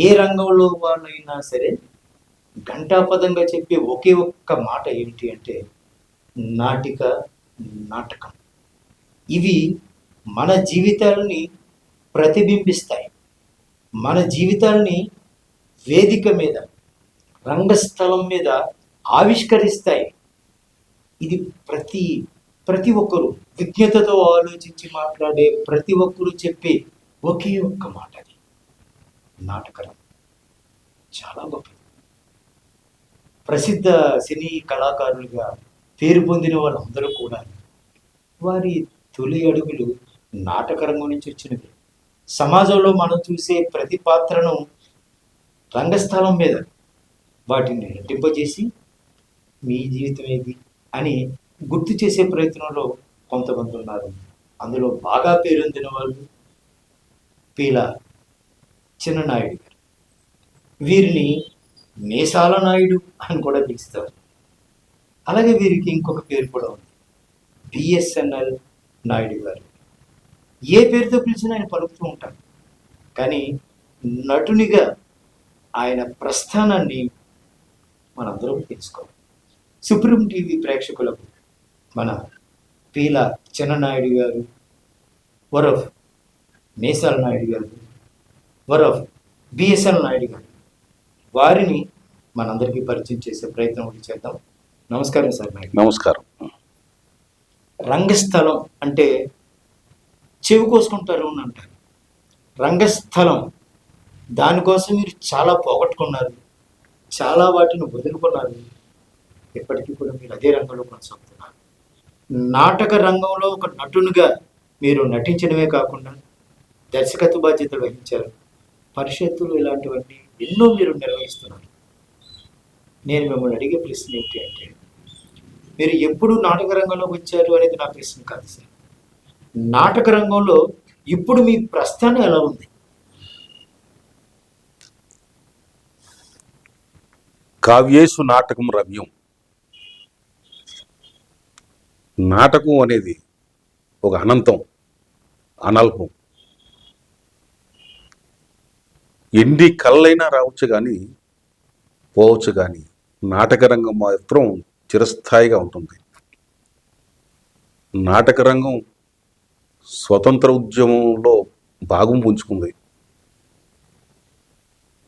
ఏ రంగంలో వాళ్ళైనా సరే ఘంటాపదంగా చెప్పే ఒకే ఒక్క మాట ఏమిటి అంటే నాటిక, నాటకం. ఇవి మన జీవితాలని ప్రతిబింబిస్తాయి. మన జీవితాల్ని వేదిక మీద, రంగస్థలం మీద ఆవిష్కరిస్తాయి. ఇది ప్రతి ఒక్కరు విజ్ఞతతో ఆలోచించి మాట్లాడే ప్రతి ఒక్కరు చెప్పే ఒకే ఒక్క మాట. అది నాటకం చాలా గొప్పది. ప్రసిద్ధ సినీ కళాకారులుగా పేరు పొందిన వాళ్ళందరూ కూడా వారి తొలి అడుగులు నాటక రంగం నుంచి వచ్చినవి. సమాజంలో మనం చూసే ప్రతి పాత్రను రంగస్థలం మీద వాటిని నటింపజేసి మీ జీవితం ఏది అని గుర్తు చేసే ప్రయత్నంలో కొంతమంది ఉన్నారు. అందులో బాగా పేరొందిన వాళ్ళు పీల చిన్ననాయుడు గారు. వీరిని మీసాల నాయుడు అని కూడా పిలుస్తారు. అలాగే వీరికి ఇంకొక పేరు కూడా ఉంది, బిఎస్ఎన్ఎల్ నాయుడు గారు. ఏ పేరుతో పిలిచినా ఆయన పలుకుతూ ఉంటారు. కానీ నటునిగా ఆయన ప్రస్థానాన్ని మనందరం తెలుసుకోవాలి. సుప్రీం టీవీ ప్రేక్షకులకు మన పీల చిన్ననాయుడు గారు వరఫ్ మీసాల నాయుడు గారు వరఫ్ బిఎస్ఎల్ నాయుడు గారు, వారిని మనందరికీ పరిచయం చేసే ప్రయత్నం ఒకటి చేద్దాం. నమస్కారం సార్. నమస్కారం. రంగస్థలం అంటే చెవి కోసుకుంటారు అని అంటారు. రంగస్థలం, దానికోసం మీరు చాలా పోగొట్టుకున్నారు, చాలా వాటిని వదులుకున్నారు. ఇప్పటికీ కూడా మీరు అదే రంగంలో కొనసాగుతున్నారు. నాటక రంగంలో ఒక నటునిగా మీరు నటించడమే కాకుండా దర్శకత్వ బాధ్యతలు వహించారు. పరిషత్తులు ఇలాంటివన్నీ ఎన్నో మీరు నిర్వహిస్తున్నారు. నేను మిమ్మల్ని అడిగే ప్రశ్న ఏంటి అంటే, మీరు ఎప్పుడు నాటక రంగంలోకి వచ్చారు అనేది నా ప్రశ్న కాదు సార్. నాటక రంగంలో ఇప్పుడు మీ ప్రస్థానం ఎలా ఉంది? కావ్యేషు నాటకం రమ్యం. నాటకం అనేది ఒక అనంతం, అనల్పం. ఎన్ని కళ్ళైనా రావచ్చు కానీ పోవచ్చు, కానీ నాటక రంగం మాత్రం చిరస్థాయిగా ఉంటుంది. నాటక రంగం స్వతంత్ర ఉద్యమంలో భాగం పుంజుకుంది.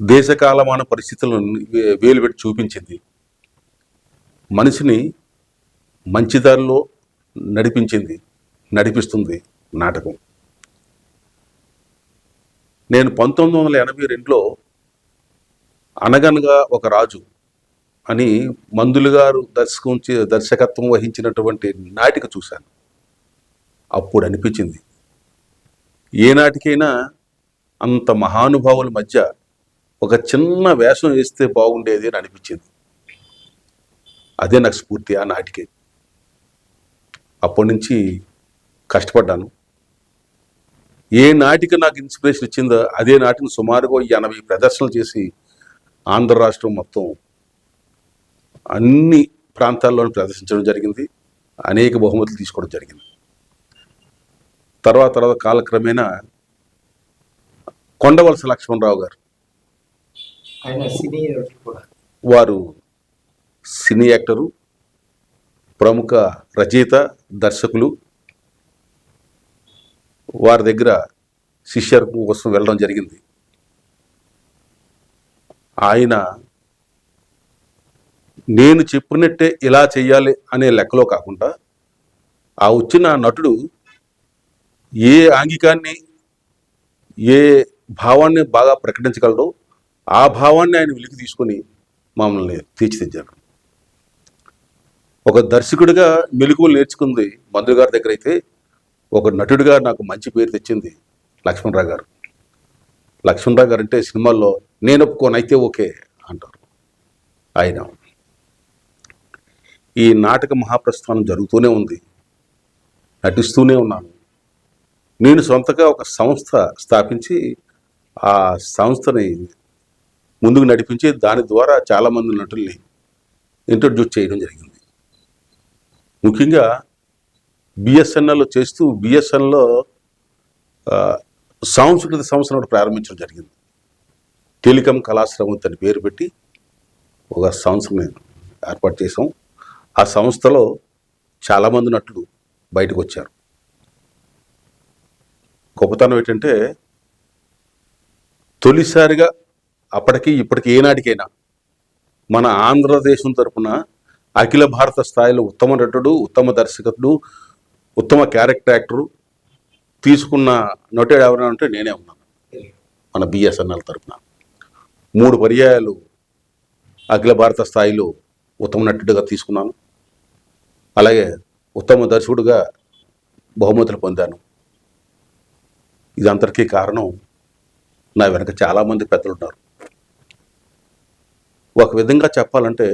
దేశకాలమాన పరిస్థితులను వేలుపెట్టి చూపించింది. మనిషిని మంచిదారిలో నడిపిస్తుంది నాటకం. నేను 1982లో అనగనగా ఒక రాజు అని మందులు గారు దర్శకత్వం వహించినటువంటి నాటిక చూశాను. అప్పుడు అనిపించింది, ఏ నాటికైనా అంత మహానుభావుల మధ్య ఒక చిన్న వేషం వేస్తే బాగుండేది అని అనిపించింది. అదే నాకు స్ఫూర్తి, ఆ నాటికే. అప్పటి నుంచి కష్టపడ్డాను. ఏ నాటిక నాకు ఇన్స్పిరేషన్ ఇచ్చిందో అదే నాటిని సుమారుగా 80 ప్రదర్శనలు చేసి ఆంధ్ర రాష్ట్రం మొత్తం అన్ని ప్రాంతాల్లోనూ ప్రదర్శించడం జరిగింది. అనేక బహుమతులు తీసుకోవడం జరిగింది. తర్వాత కాలక్రమేణా కొండవలస లక్ష్మణరావు గారు, వారు సినీ యాక్టరు, ప్రముఖ రచయిత, దర్శకులు. వారి దగ్గర శిష్యర్కు కోసం వెళ్ళడం జరిగింది. ఆయన నేను చెప్పినట్టే ఇలా చెయ్యాలి అనే లెక్కలో కాకుండా, ఆ వచ్చిన నటుడు ఏ ఆంగికాన్ని, ఏ భావాన్ని బాగా ప్రకటించగలడో ఆ భావాన్ని ఆయన వెలికి తీసుకొని మమ్మల్ని తీర్చిదిద్దారు. ఒక దర్శకుడిగా మెలకువలు నేర్చుకుంది మందు గారి దగ్గర అయితే, ఒక నటుడిగా నాకు మంచి పేరు తెచ్చింది లక్ష్మణరావు గారు. లక్ష్మణరావు గారు అంటే సినిమాల్లో నేను ఒప్పుకోనైతే ఓకే అంటారు ఆయన. ఈ నాటక మహాప్రస్థానం జరుగుతూనే ఉంది, నటిస్తూనే ఉన్నాను. నేను సొంతగా ఒక సంస్థ స్థాపించి ఆ సంస్థని ముందుకు నడిపించి దాని ద్వారా చాలామంది నటుల్ని ఇంట్రడ్యూస్ చేయడం జరిగింది. ముఖ్యంగా బిఎస్ఎన్ఎల్ చేస్తూ బిఎస్ఎన్ఎల్లో సాంస్కృతిక సంస్థను ఒకటి ప్రారంభించడం జరిగింది. టెలికాం కళాశ్రమం అని పేరు పెట్టి ఒక సంస్థని ఏర్పాటు చేసాం. ఆ సంస్థలో చాలామంది నటులు బయటకు వచ్చారు. గొప్పతనం ఏంటంటే తొలిసారిగా అప్పటికి ఇప్పటికి ఏనాటికైనా మన ఆంధ్రదేశం తరపున అఖిల భారత స్థాయిలో ఉత్తమ నటుడు, ఉత్తమ దర్శకుడు, ఉత్తమ క్యారెక్టర్ యాక్టరు తీసుకున్న నటుడు ఎవరైనా అంటే నేనే ఉన్నాను. మన బిఎస్ఎన్ఎల్ తరపున 3 పర్యాయాలు అఖిల భారత స్థాయిలో ఉత్తమ నటుడిగా తీసుకున్నాను. అలాగే ఉత్తమ దర్శకుడిగా బహుమతులు పొందాను. ఇదంతటికీ కారణం నా వెనక చాలామంది పెద్దలు ఉన్నారు. ఒక విధంగా చెప్పాలంటే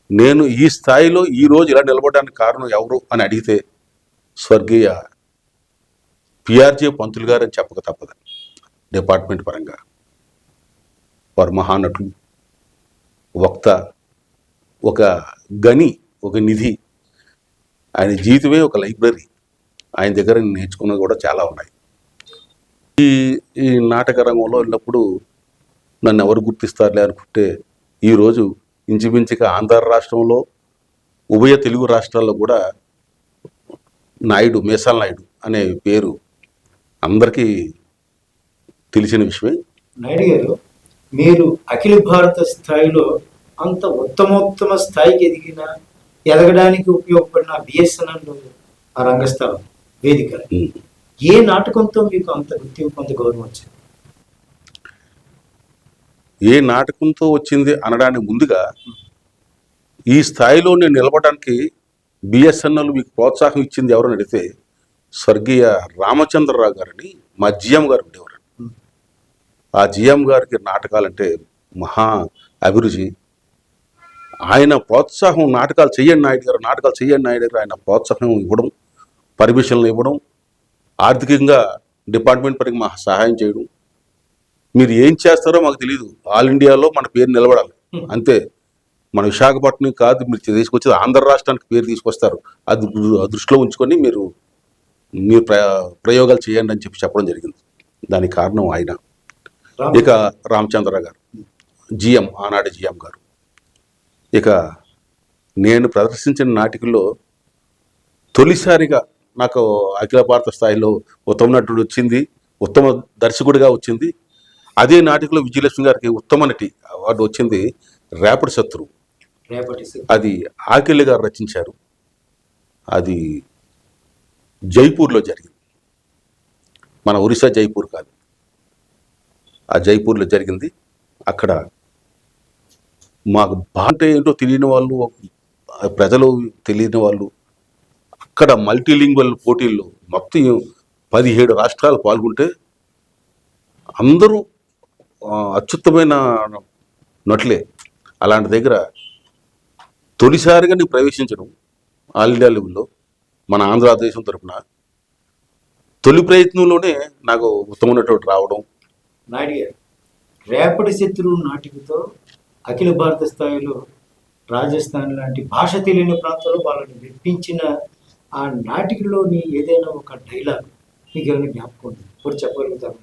నేను ఈ స్థాయిలో ఈరోజు ఇలా నిలబడడానికి కారణం ఎవరు అని అడిగితే స్వర్గీయ పిఆర్జే పంతులు గారు అని చెప్పక తప్పదు. డిపార్ట్మెంట్ పరంగా వారు మహానటులు, వక్త, ఒక గని, ఒక నిధి. ఆయన జీవితమే ఒక లైబ్రరీ. ఆయన దగ్గర నేర్చుకున్నవి కూడా చాలా ఉన్నాయి. ఈ నాటక రంగంలో వెళ్ళినప్పుడు నన్ను ఎవరు గుర్తిస్తారులే అనుకుంటే ఈరోజు ఇంచుమించుగా ఆంధ్ర రాష్ట్రంలో ఉభయ తెలుగు రాష్ట్రాల్లో కూడా నాయుడు, మేసాల నాయుడు అనే పేరు అందరికీ తెలిసిన విషయమే. నాయుడు గారు, మీరు అఖిల భారత స్థాయిలో అంత ఉత్తమోత్తమ స్థాయికి ఎదగడానికి ఉపయోగపడిన బిఎస్ఎన్ఎల్ ఆ రంగస్థలం వేదిక ఏ నాటకంతో మీకు అంత గుర్తింపు, అంత గౌరవం వచ్చింది? ఏ నాటకంతో వచ్చింది అనడానికి ముందుగా ఈ స్థాయిలో నేను నిలబడడానికి బిఎస్ఎన్ఎల్ మీకు ప్రోత్సాహం ఇచ్చింది ఎవరని అడిగితే స్వర్గీయ రామచంద్రరావు గారని మా జిఎం గారు ఉండేవారు. ఆ జిఎం గారికి నాటకాలంటే మహా అభిరుచి. ఆయన ప్రోత్సాహం, నాటకాలు చెయ్యండి నాయుడు గారు, నాటకాలు చెయ్యండి నాయుడు గారు, ఆయన ప్రోత్సాహం ఇవ్వడం, పర్మిషన్లు ఇవ్వడం, ఆర్థికంగా డిపార్ట్మెంట్ పరంగా మా సహాయం చేయడం. మీరు ఏం చేస్తారో మాకు తెలియదు, ఆల్ ఇండియాలో మన పేరు నిలబడాలి అంతే. మన విశాఖపట్నం కాదు, మీరు తీసుకొచ్చేది ఆంధ్ర రాష్ట్రానికి పేరు తీసుకొస్తారు, అది దృష్టిలో ఉంచుకొని మీరు ప్రయోగాలు చేయండి అని చెప్పడం జరిగింది. దానికి కారణం ఆయన. ఇక రామచంద్రరావు గారు, జిఎం, ఆనాటి జిఎం గారు. ఇక నేను ప్రదర్శించిన నాటికల్లో తొలిసారిగా నాకు అఖిల భారత స్థాయిలో ఉత్తమ నటుడు వచ్చింది, ఉత్తమ దర్శకుడిగా వచ్చింది. అదే నాటికలో విజయలక్ష్మి గారికి ఉత్తమ నటి అవార్డు వచ్చింది. రేపటి శత్రువు, అది ఆకిలి గారు రచించారు. అది జైపూర్లో జరిగింది, మన ఒరిస్సా జైపూర్ కాదు, ఆ జైపూర్లో జరిగింది. అక్కడ మాకు బాగుంటే ఏంటో తెలియని వాళ్ళు, ప్రజలు తెలియని వాళ్ళు, అక్కడ మల్టీలింగ్వల్ పోటీల్లో మొత్తం 17 రాష్ట్రాలు పాల్గొంటే అందరూ అత్యుత్తమైన నటులే. అలాంటి దగ్గర తొలిసారిగా నేను ప్రవేశించడం ఆల్ ఇండియా లెవెల్లో మన ఆంధ్రదేశం తరఫున తొలి ప్రయత్నంలోనే నాకు ఉత్తమమైనటువంటి రావడం. నాయుడు గారు, రేపటి శత్రువు నాటికతో అఖిల భారత స్థాయిలో రాజస్థాన్ లాంటి భాష తెలియని ప్రాంతాల్లో వాళ్ళని మెప్పించిన ఆ నాటికలోని ఏదైనా ఒక డైలాగ్ మీకు ఏమైనా జ్ఞాపకం ఉంది? ఇప్పుడు చెప్పగలుగుతారు?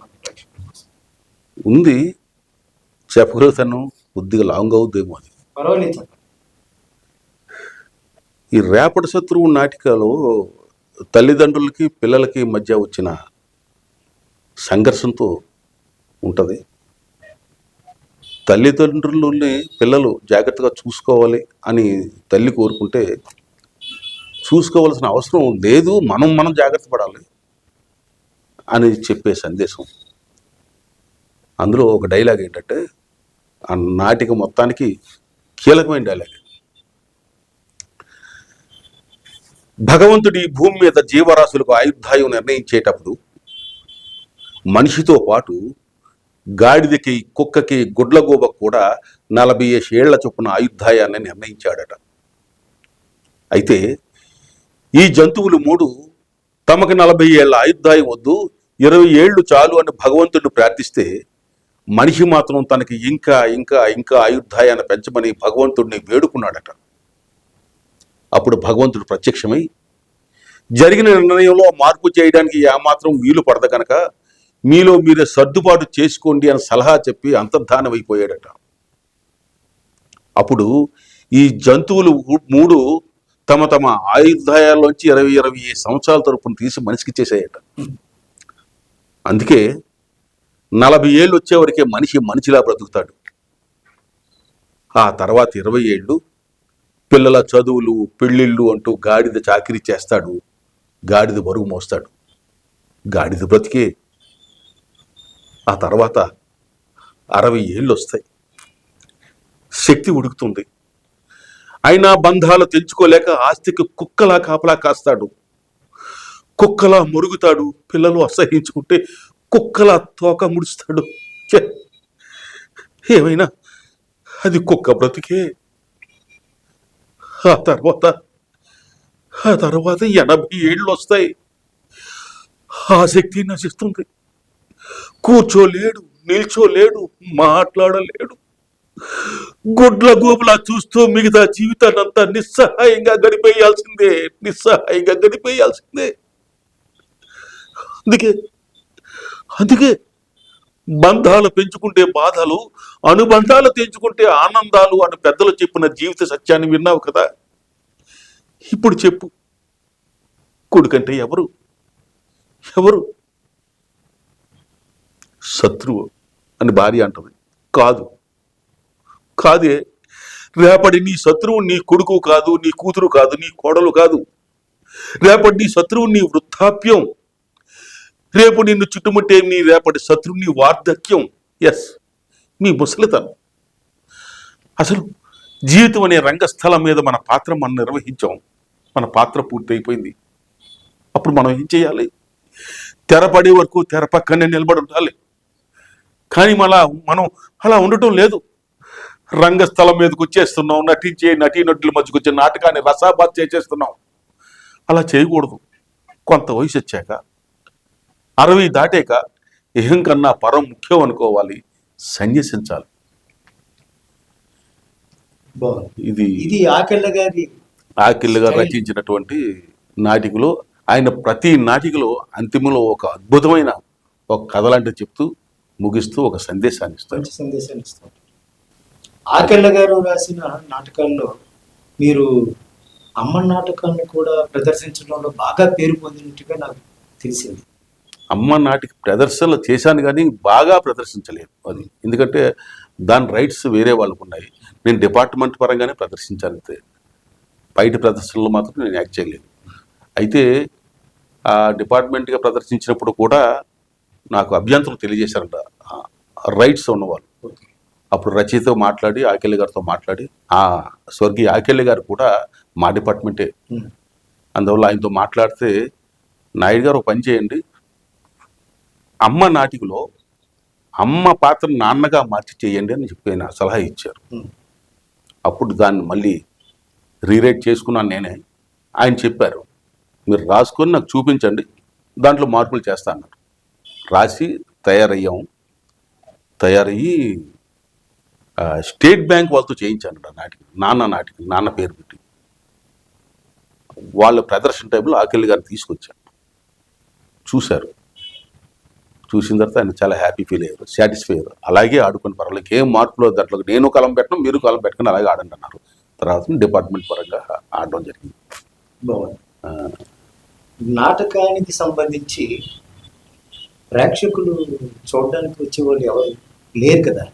ఉంది, చెప్పగలుగుతాను, కొద్దిగా లాంగ్ అవుద్దేమో అది. పర్వాలేదు, చెప్పండి. ఈ రేపటి శత్రువు నాటికలో తల్లిదండ్రులకి పిల్లలకి మధ్య వచ్చిన సంఘర్షంతో ఉంటుంది. తల్లిదండ్రులని పిల్లలు జాగ్రత్తగా చూసుకోవాలి అని తల్లి కోరుకుంటే చూసుకోవాల్సిన అవసరం లేదు, మనం జాగ్రత్త పడాలి అని చెప్పే సందేశం. అందులో ఒక డైలాగ్ ఏంటంటే ఆ నాటిక మొత్తానికి కీలకమైన డైలాగ్. భగవంతుడి భూమి మీద జీవరాశులకు ఆయుర్దాయం నిర్ణయించేటప్పుడు మనిషితో పాటు గాడిదకి, కుక్కకి, గుడ్లగూబకు కూడా 40 ఏళ్ల చొప్పున ఆయుర్దాయాన్ని నిర్ణయించాడట. అయితే ఈ జంతువులు 3 తమకి 40 ఏళ్ల ఆయుర్దాయం వద్దు, 20 ఏళ్ళు చాలు అని భగవంతుడిని ప్రార్థిస్తే మనిషి మాత్రం తనకి ఇంకా ఇంకా ఇంకా ఆయుర్దాయాన్ని పెంచమని భగవంతుడిని వేడుకున్నాడట. అప్పుడు భగవంతుడు ప్రత్యక్షమై జరిగిన నిర్ణయంలో మార్పు చేయడానికి ఏమాత్రం వీలు పడదు కనుక మీలో మీరే సర్దుబాటు చేసుకోండి అని సలహా చెప్పి అంతర్ధానం అయిపోయాడట. అప్పుడు ఈ జంతువులు మూడు తమ తమ ఆయుర్దాయాల్లోంచి 20 సంవత్సరాల తరపున తీసి మనిషికి ఇచ్చేసాయట. అందుకే 40 ఏళ్ళు వచ్చేవరకే మనిషి మనిషిలా బ్రతుకుతాడు. ఆ తర్వాత 20 ఏళ్ళు పిల్లల చదువులు పెళ్ళిళ్ళు అంటూ గాడిద చాకిరీ చేస్తాడు, గాడిద బరువు మోస్తాడు, గాడిద బ్రతికే. ఆ తర్వాత 60 ఏళ్ళు వస్తాయి, శక్తి ఉడుకుతుంది. అయినా బంధాలు తెంచుకోలేక ఆస్తికి కుక్కలా కాపలా కాస్తాడు, కుక్కలా మురుగుతాడు. పిల్లలు అసహించుకుంటే కుక్కలా తోక ముడుస్తాడు. ఛే! ఏమైనా అది కుక్క బ్రతికే. ఆ తర్వాత 80 ఏళ్ళు వస్తాయి, ఆ శక్తి నశిస్తుంది. కూర్చోలేడు, నిల్చోలేడు, మాట్లాడలేడు. గుడ్ల గోపులా చూస్తూ మిగతా జీవితాన్ని అంతా నిస్సహాయంగా గడిపేయాల్సిందే. అందుకే బంధాలు పెంచుకుంటే బాధలు, అనుబంధాలు తెంచుకుంటే ఆనందాలు అని పెద్దలు చెప్పిన జీవిత సత్యాన్ని విన్నావు కదా. ఇప్పుడు చెప్పు, కొడుకంటే ఎవరు? శత్రువు అని భార్య అంటది. కాదే, రేపటి నీ శత్రువు నీ కొడుకు కాదు, నీ కూతురు కాదు, నీ కోడలు కాదు. రేపటి నీ శత్రువు నీ వృద్ధాప్యం, రేపు నిన్ను చుట్టుముట్టే నీ రేపటి శత్రువు నీ వార్ధక్యం. ఎస్, మీ ముసలితనం. అసలు జీవితం అనే రంగస్థలం మీద మన పాత్ర మనం నిర్వహించాం, మన పాత్ర పూర్తయిపోయింది. అప్పుడు మనం ఏం చేయాలి? తెరపడే వరకు తెర పక్కనే నిలబడి ఉండాలి. కానీ మనం అలా ఉండటం లేదు. రంగస్థలం మీదకి వచ్చేస్తున్నాం, నటించే నటీనటుల మధ్యకు వచ్చే నాటకాన్ని రసాబాద్ చేసేస్తున్నాం. అలా చేయకూడదు. కొంత వయసు వచ్చాక, 60 దాటాక ఇహం కన్నా పరం ముఖ్యం అనుకోవాలి, సన్యసించాలి. ఇది ఆకెళ్ళ గారు రచించినటువంటి నాటికలో ఆయన ప్రతి నాటికలో అంతిమంలో ఒక అద్భుతమైన ఒక కథ లాంటిది చెప్తూ ముగిస్తూ ఒక సందేశాన్ని ఇస్తారు. ఆకెళ్ళ గారు రాసిన నాటకాల్లో మీరు అమ్మ నాటకాన్ని కూడా ప్రదర్శించడంలో బాగా పేరు పొందినట్టుగా నాకు తెలిసింది. అమ్మ నాటిక ప్రదర్శనలు చేశాను కానీ బాగా ప్రదర్శించలేదు. అది ఎందుకంటే దాని రైట్స్ వేరే వాళ్ళకు ఉన్నాయి. నేను డిపార్ట్మెంట్ పరంగానే ప్రదర్శించాను అంతే. బయట ప్రదర్శనలు మాత్రం నేను యాక్ట్ చేయలేదు. అయితే ఆ డిపార్ట్మెంట్గా ప్రదర్శించినప్పుడు కూడా నాకు అభ్యంతరం తెలియజేశారంట రైట్స్ ఉన్నవాళ్ళు. అప్పుడు రచయితతో మాట్లాడి ఆకెళ్ళ గారితో మాట్లాడి, ఆ స్వర్గీయ ఆకెళ్ళ గారు కూడా మా డిపార్ట్మెంటే. అందువల్ల ఆయనతో మాట్లాడితే, నాయుడు గారు ఒక పని చేయండి, అమ్మ నాటికలో అమ్మ పాత్ర నాన్నగా మార్చి చేయండి అని చెప్పి ఆయన సలహా ఇచ్చారు. అప్పుడు దాన్ని మళ్ళీ రీరైట్ చేసుకున్నాను నేనే. ఆయన చెప్పారు, మీరు రాసుకొని నాకు చూపించండి, దాంట్లో మార్పులు చేస్తా అన్నారు. రాసి తయారయ్యి స్టేట్ బ్యాంక్ వాళ్ళతో చేయించాను నాటిక, నాన్న పేరు పెట్టి. వాళ్ళ ప్రదర్శన టైంలో ఆకెళ్ళ గారు తీసుకొచ్చాను, చూశారు. చూసిన తర్వాత ఆయన చాలా హ్యాపీ ఫీల్ అయ్యారు, సాటిస్ఫై అయ్యారు. అలాగే ఆడుకొని పర్వాలేదు, ఏం మార్పులో దాంట్లో నేను కలం పెట్టడం, మీరు కలం పెట్టుకుని అలాగే ఆడండి అన్నారు. తర్వాత డిపార్ట్మెంట్ పరంగా ఆడడం జరిగింది. బాగుంది. నాటకానికి సంబంధించి ప్రేక్షకులు చూడడానికి వచ్చే వాళ్ళు ఎవరు లేరు కదా.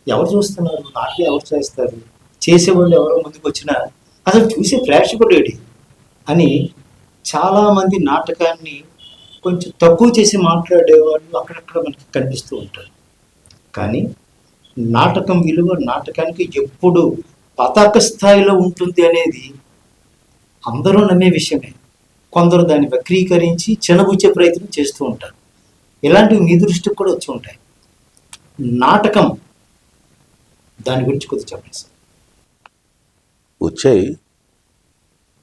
ఎవరు చూస్తున్నారు? నాటకం ఎవరు చేస్తారు? చేసేవాళ్ళు ఎవరో ముందుకు వచ్చినా అసలు చూసే ప్రేక్షకుడు ఏంటి అని చాలామంది నాటకాన్ని కొంచెం తక్కువ చేసి మాట్లాడేవాళ్ళు అక్కడక్కడ మనకి కనిపిస్తూ ఉంటారు. కానీ నాటకం విలువ నాటకానికి ఎప్పుడు పతాక స్థాయిలో ఉంటుంది అనేది అందరూ నమ్మే విషయమే. కొందరు దాన్ని వక్రీకరించి చిన్నబుచ్చే ప్రయత్నం చేస్తూ ఉంటారు. ఇలాంటివి మీ దృష్టికి కూడా వచ్చి ఉంటాయి. నాటకం దాని గురించి కొద్దిగా చెప్పండి సార్. వచ్చాయి,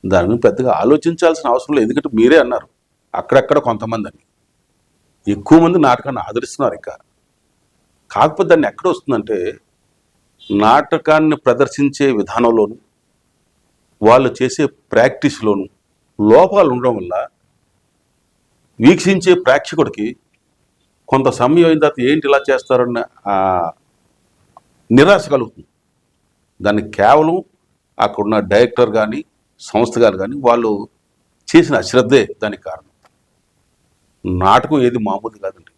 దాని మీద పెద్దగా ఆలోచించాల్సిన అవసరం లేదు. ఎందుకంటే మీరే అన్నారు అక్కడక్కడ కొంతమంది అని, ఎక్కువ మంది నాటకాన్ని ఆదరిస్తున్నారు. ఇంకా కాకపోతే దాన్ని ఎక్కడ వస్తుందంటే, నాటకాన్ని ప్రదర్శించే విధానంలోను, వాళ్ళు చేసే ప్రాక్టీస్లోను లోపాలు ఉండడం వల్ల వీక్షించే ప్రేక్షకుడికి కొంత సమయం అయిన తర్వాత ఏంటి ఇలా చేస్తారన్న నిరాశ కలుగుతుంది. దానికి కేవలం అక్కడున్న డైరెక్టర్ కానీ సంస్థ గారు కానీ వాళ్ళు చేసిన అశ్రద్ధే దానికి కారణం. నాటకం ఏది మామూలు కాదండి.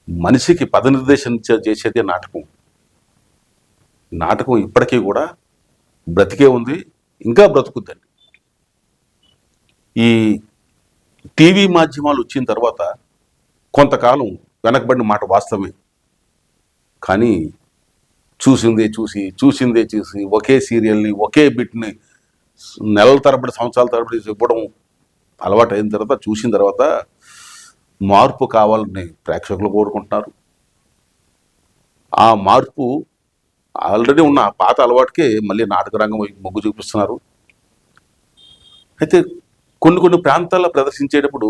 మనిషికి పదనిర్దేశం చేసేదే నాటకం. నాటకం ఇప్పటికీ కూడా బ్రతికే ఉంది, ఇంకా బ్రతుకుద్దండి. ఈ టీవీ మాధ్యమాలు వచ్చిన తర్వాత కొంతకాలం వెనకబడిన మాట వాస్తవమే. కానీ చూసిందే చూసి ఒకే సీరియల్ని ఒకే బిట్ని నెలల తరబడి సంవత్సరాల తరబడి ఇవ్వడం అలవాటు అయిన తర్వాత చూసిన తర్వాత మార్పు కావాలని ప్రేక్షకులు కోరుకుంటున్నారు. ఆ మార్పు ఆల్రెడీ ఉన్న పాత అలవాటుకే మళ్ళీ నాటక రంగం మొగ్గు చూపిస్తున్నారు. అయితే కొన్ని ప్రాంతాల్లో ప్రదర్శించేటప్పుడు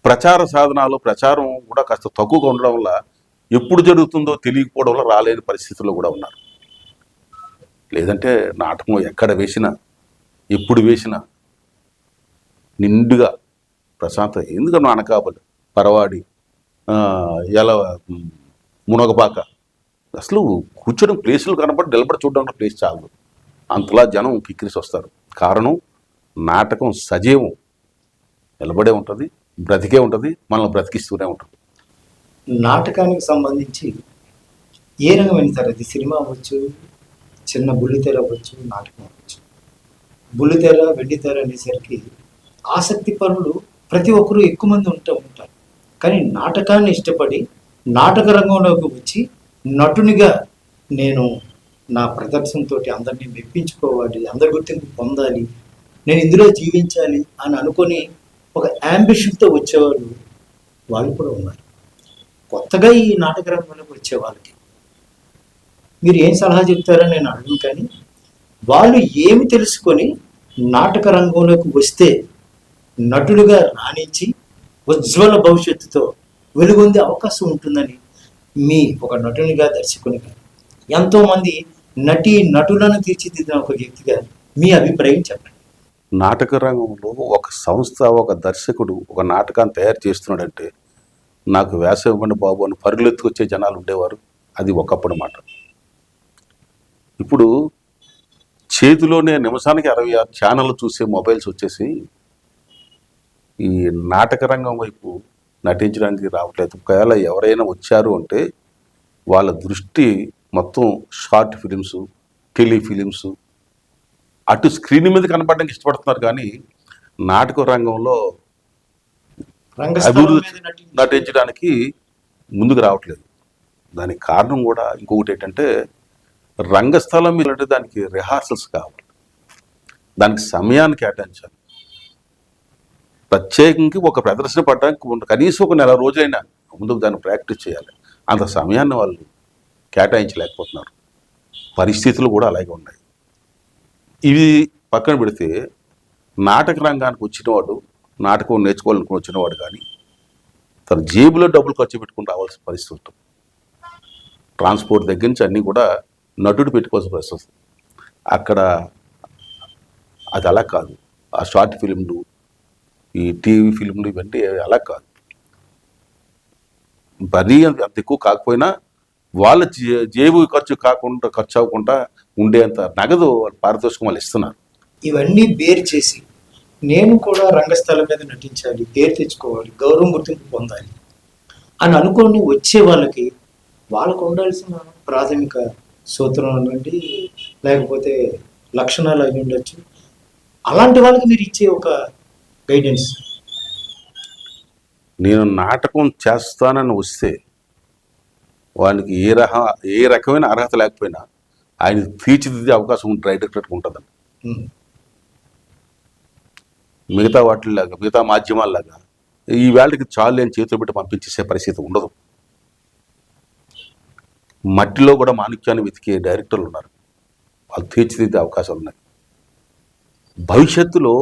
ప్రచార సాధనాలు ప్రచారం కూడా కాస్త తక్కువగా ఉండడం వల్ల ఎప్పుడు జరుగుతుందో తెలియకపోవడం వల్ల రాలేని పరిస్థితుల్లో కూడా ఉన్నారు. లేదంటే నాటకం ఎక్కడ వేసినా ఎప్పుడు వేసినా నిండుగా ప్రశాంత, ఎందుకన్నా అనకాపల్లి, పరవాడి, ఎలా మునగపాక అసలు కూర్చోడం ప్లేసులు కనబడి నిలబడి చూడడానికి ప్లేస్ చాలదు, అంతలా జనం కిక్కిరిసి వస్తారు. కారణం నాటకం సజీవం, నిలబడే ఉంటుంది, బ్రతికే ఉంటుంది, మనల్ని బ్రతికిస్తూనే ఉంటుంది. నాటకానికి సంబంధించి ఏ రంగమైన సరే, అది సినిమా అవ్వచ్చు, చిన్న బుల్లితెర అవ్వచ్చు, నాటకం అవ్వచ్చు. బుల్లితెర వెండితెర అనేసరికి ఆసక్తి పరులు ప్రతి ఒక్కరూ ఎక్కువ మంది ఉంటారు. కానీ నాటకాన్ని ఇష్టపడి నాటక రంగంలోకి వచ్చి నటునిగా నేను నా ప్రదర్శనతో అందరినీ మెప్పించుకోవాలి, అందరి గుర్తింపు పొందాలి, నేను ఇందులో జీవించాలి అని అనుకొని ఒక యాంబిషన్తో వచ్చేవాళ్ళు వాళ్ళు కూడా ఉన్నారు. కొత్తగా ఈ నాటక రంగంలోకి వచ్చే వాళ్ళకి మీరు ఏం సలహా చెప్తారని నేను అడగను, కానీ వాళ్ళు ఏమి తెలుసుకొని నాటక రంగంలోకి వస్తే నటులుగా రాణించి ఉజ్వల భవిష్యత్తుతో వెలుగొందే అవకాశం ఉంటుందని మీ ఒక నటునిగా, దర్శకునిగా, ఎంతోమంది నటులను తీర్చిదిద్దిన ఒక వ్యక్తిగా మీ అభిప్రాయం చెప్పండి. నాటక రంగంలో ఒక సంస్థ, ఒక దర్శకుడు ఒక నాటకాన్ని తయారు చేస్తున్నాడంటే నాకు వేసవి ఇవ్వండి బాబు అని పరుగులెత్తుకొచ్చే జనాలు ఉండేవారు. అది ఒకప్పుడు మాట. ఇప్పుడు చేతిలోనే నిమిషానికి 66 ఛానళ్ళు చూసే మొబైల్స్ వచ్చేసి ఈ నాటక రంగం వైపు నటించడానికి రావట్లేదు. ఒకవేళ ఎవరైనా వచ్చారు అంటే వాళ్ళ దృష్టి మొత్తం షార్ట్ ఫిలిమ్స్, టెలిఫిలిమ్స్, అటు స్క్రీన్ మీద కనపడడానికి ఇష్టపడుతున్నారు. కానీ నాటక రంగంలో అభివృద్ధి నటించడానికి ముందుకు రావట్లేదు. దానికి కారణం కూడా ఇంకొకటి ఏంటంటే రంగస్థలం మీద దానికి రిహార్సల్స్ కావాలి, దానికి సమయాన్ని కేటాయించాలి. ప్రత్యేకంగా ఒక ప్రదర్శన పడడానికి కనీసం ఒక నెల రోజైనా ముందుకు దాన్ని ప్రాక్టీస్ చేయాలి. అంత సమయాన్ని వాళ్ళు కేటాయించలేకపోతున్నారు. పరిస్థితులు కూడా అలాగే ఉన్నాయి. ఇవి పక్కన పెడితే నాటక రంగానికి వచ్చినవాడు, నాటకం నేర్చుకోవాలనుకుని వచ్చినవాడు కానీ తన జేబులో డబ్బులు ఖర్చు పెట్టుకుని రావాల్సిన పరిస్థితి ఉంటుంది. ట్రాన్స్పోర్ట్ దగ్గర నుంచి అన్నీ కూడా నటుడు పెట్టుకోవాల్సిన పరిస్థితి వస్తుంది. అక్కడ అది అలా కాదు. ఆ షార్ట్ ఫిల్మ్లు, ఈ టీవీ ఫిల్మ్లు ఇవన్నీ అలా కాదు. మరీ అంత ఎక్కువ కాకపోయినా వాళ్ళ జేబు ఖర్చు అవ్వకుండా ఉండేంత నగదు పారితోషికం వాళ్ళు ఇస్తున్నారు. ఇవన్నీ బేర్ చేసి నేను కూడా రంగస్థలం మీద నటించాలి, పేరు తెచ్చుకోవాలి, గౌరవం గుర్తింపు పొందాలి అని అనుకొని వచ్చే వాళ్ళకు ఉండాల్సిన ప్రాథమిక సూత్రం నుండి లేకపోతే లక్షణాలు అవి ఉండొచ్చు. అలాంటి వాళ్ళకి మీరు ఇచ్చే ఒక గైడెన్స్. నేను నాటకం చేస్తానని వస్తే వానికి ఏ రకమైన అర్హత లేకపోయినా ఆయన తీర్చిదిద్దే అవకాశం డైరెక్టర్కి ఉంటుందండి. మిగతా వాటిలాగా, మిగతా మాధ్యమాల్లాగా ఈ వేళకి చాలు అని చేతిలో పెట్టి పంపించేసే పరిస్థితి ఉండదు. మట్టిలో కూడా మాణిక్యాన్ని వెతికే డైరెక్టర్లు ఉన్నారు, వాళ్ళు తీర్చిదిద్దే అవకాశాలు ఉన్నాయి. భవిష్యత్తులో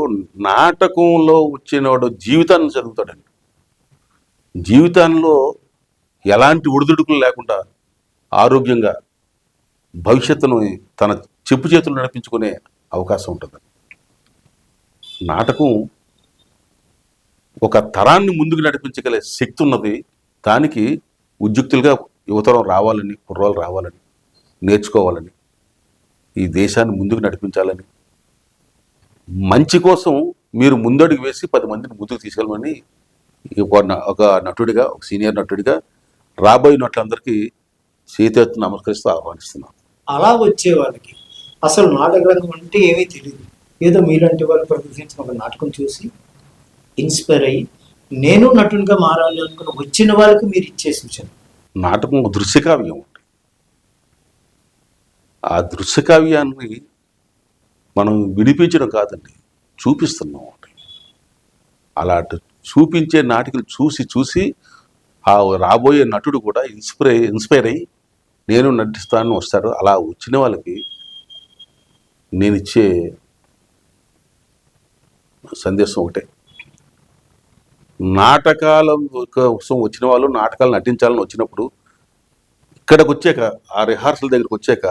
నాటకంలో వచ్చినవాడు జీవితాన్ని చదువుతాడండి. జీవితంలో ఎలాంటి ఒడిదుడుకులు లేకుండా ఆరోగ్యంగా భవిష్యత్తును తన చెప్పు చేతులు నడిపించుకునే అవకాశం ఉంటుంది. నాటకం ఒక తరాన్ని ముందుకు నడిపించగల శక్తి ఉన్నది. దానికి ఉద్యుక్తులుగా యువతరం రావాలని, కుర్రాళ్ళు రావాలని, నేర్చుకోవాలని, ఈ దేశాన్ని ముందుకు నడిపించాలని, మంచి కోసం మీరు ముందడుగు వేసి 10 మందిని ముందుకు తీసుకెళ్ళమని ఒక నటుడిగా, ఒక సీనియర్ నటుడిగా రాబోయే నటులందరికీ చేతులెత్తి నమస్కరిస్తూ ఆహ్వానిస్తున్నాను. అలా వచ్చే వాళ్ళకి అసలు నాటక రంగం అంటే ఏమీ తెలియదు. ఏదో మీలాంటి వాళ్ళు ప్రదర్శించిన ఒక నాటకం చూసి ఇన్స్పైర్ అయ్యి నేను నటునిగా మారాలి అనుకున్న వచ్చిన వాళ్ళకి మీరు ఇచ్చే సూచన. నాటకం ఒక దృశ్యకావ్యం ఉంది. ఆ దృశ్యకావ్యాన్ని మనం వినిపించడం కాదండి, చూపిస్తున్నాం అండి. అలాంటి చూపించే నాటికలు చూసి చూసి ఆ రాబోయే నటుడు కూడా ఇన్స్పైర్ అయ్యి నేను నటిస్తానని వస్తాడు. అలా వచ్చిన వాళ్ళకి నేను ఇచ్చే సందేశం ఒకటే, నాటకాల కోసం వచ్చిన వాళ్ళు నాటకాలు నటించాలని వచ్చినప్పుడు ఇక్కడికి వచ్చాక, ఆ రిహార్సల్ దగ్గరికి వచ్చాక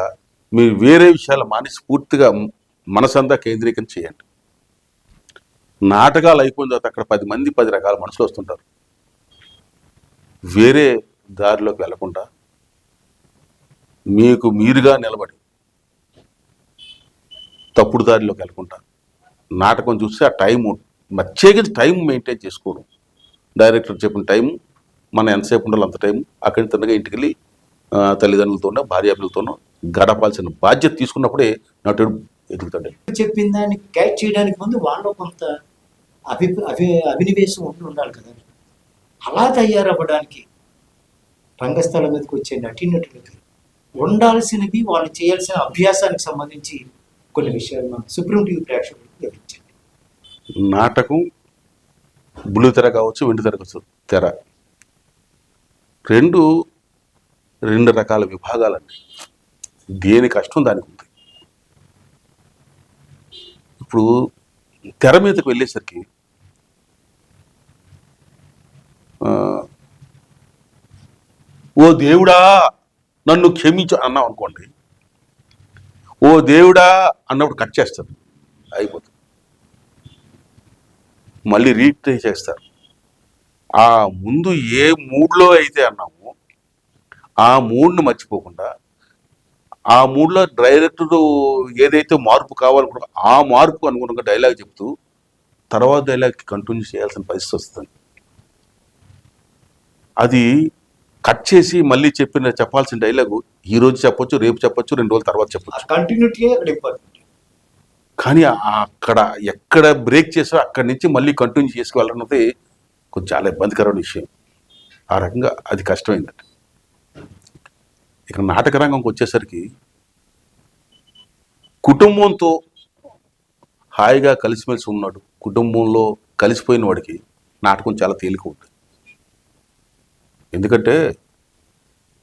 మీరు వేరే విషయాలు మానేసి పూర్తిగా మనసంతా కేంద్రీకరణ చేయండి. నాటకాలు అయిపోయిన తర్వాత అక్కడ 10 మంది 10 రకాల మనుషులు వస్తుంటారు. వేరే దారిలోకి వెళ్లకుండా మీకు మీరుగా నిలబడి తప్పుడు దారిలోకి వెళ్ళకుండా నాటకం చూసి ఆ ప్రత్యేకించి టైం మెయింటైన్ చేసుకోవడం. డైరెక్టర్ చెప్పిన టైం మనం ఎంతసేపు ఉండాలి అంత టైం అక్కడి తిన్నగా ఇంటికి వెళ్ళి తల్లిదండ్రులతోనో భార్యాపిల్లలతోనో గడపాల్సిన బాధ్యత తీసుకున్నప్పుడే నటుడు ఎదుగుతాడు. చెప్పిన దాన్ని క్యాచ్ చేయడానికి ముందు వాళ్ళు కొంత అభినివేశం ఉండాలి కదా. అలా తయారవ్వడానికి రంగస్థలం మీదకి వచ్చే నటీనటులకి ఉండాల్సినవి, వాళ్ళు చేయాల్సిన అభ్యాసానికి సంబంధించి కొన్ని విషయాలు మనం సుప్రీం టీవీ ప్రేక్షకులకు వివరించండి. నాటకం బుల్లితెర కావచ్చు, వెండితెర కావచ్చు, తెర రెండు రకాల విభాగాలండి. దేని కష్టం దానికి ఉంది. ఇప్పుడు తెర మీదకి వెళ్ళేసరికి ఓ దేవుడా నన్ను క్షమించు అన్నాం అనుకోండి, ఓ దేవుడా అన్నప్పుడు కట్ చేస్తారు, అయిపోతుంది. మళ్ళీ రీట్రై చేస్తారు. ఆ ముందు ఏ మూడ్లో అయితే అన్నామో ఆ మూడ్ని మర్చిపోకుండా, ఆ మూడ్లో డైరెక్టర్ ఏదైతే మార్పు కావాలనుకుంటా ఆ మార్పు అనుగుణంగా డైలాగ్ చెప్తూ తర్వాత డైలాగ్కి కంటిన్యూ చేయాల్సిన పరిస్థితి వస్తుంది. అది కట్ చేసి మళ్ళీ చెప్పాల్సిన డైలాగు ఈ రోజు చెప్పొచ్చు, రేపు చెప్పొచ్చు, 2 రోజుల తర్వాత చెప్పొచ్చు. కంటిన్యూటీ అక్కడ ఇంపార్టెంట్. కానీ అక్కడ ఎక్కడ బ్రేక్ చేసో అక్కడి నుంచి మళ్ళీ కంటిన్యూ చేసుకువెళ్ళన్నది కొంచెం చాలా ఇబ్బందికరమైన విషయం. ఆ రకంగా అది కష్టమైందండి. ఇక నాటక రంగంకి వచ్చేసరికి కుటుంబంతో హాయిగా కలిసిమెలిసి ఉన్నాడు, కుటుంబంలో కలిసిపోయిన వాడికి నాటకం చాలా తేలిక ఉంటుంది. ఎందుకంటే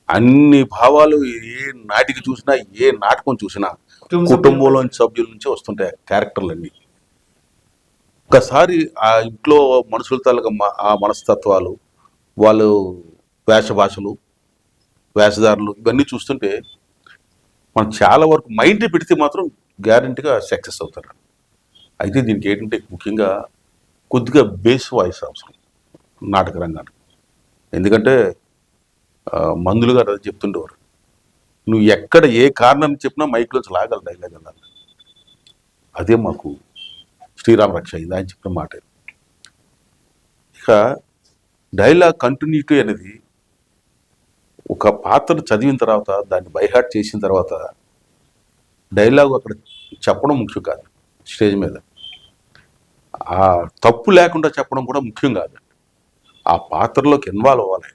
అన్ని భావాలు ఏ నాటికి చూసినా, ఏ నాటకం చూసినా కుటుంబంలోని సభ్యుల నుంచి వస్తుంటాయి క్యారెక్టర్లన్నీ. ఒకసారి ఆ ఇంట్లో మనుషుల తాలూకా ఆ మనస్తత్వాలు, వాళ్ళు వేషభాషలు, వేషధారులు ఇవన్నీ చూస్తుంటే మనం చాలా వరకు మైండ్ పెడితే మాత్రం గ్యారెంటీగా సక్సెస్ అవుతారు. అయితే దీనికి ఏంటంటే ముఖ్యంగా కొద్దిగా బేస్ వాయిస్ అవసరం నాటక రంగానికి. ఎందుకంటే మందులు గారు అది చెప్తుండేవారు, నువ్వు ఎక్కడ ఏ కారణం చెప్పినా మైక్లోంచి లాగాలి డైలాగ్ అన్నారు. అదే మాకు శ్రీరామ రక్ష అయింది ఆయన చెప్పిన మాట. ఇక డైలాగ్ కంటిన్యూటీ అనేది ఒక పాత్రను చదివిన తర్వాత, దాన్ని బైహార్ట్ చేసిన తర్వాత డైలాగ్ అక్కడ చెప్పడం ముఖ్యం కాదు. స్టేజ్ మీద ఆ తప్పు లేకుండా చెప్పడం కూడా ముఖ్యం కాదు. ఆ పాత్రలోకి ఇన్వాల్వ్ అవ్వాలి.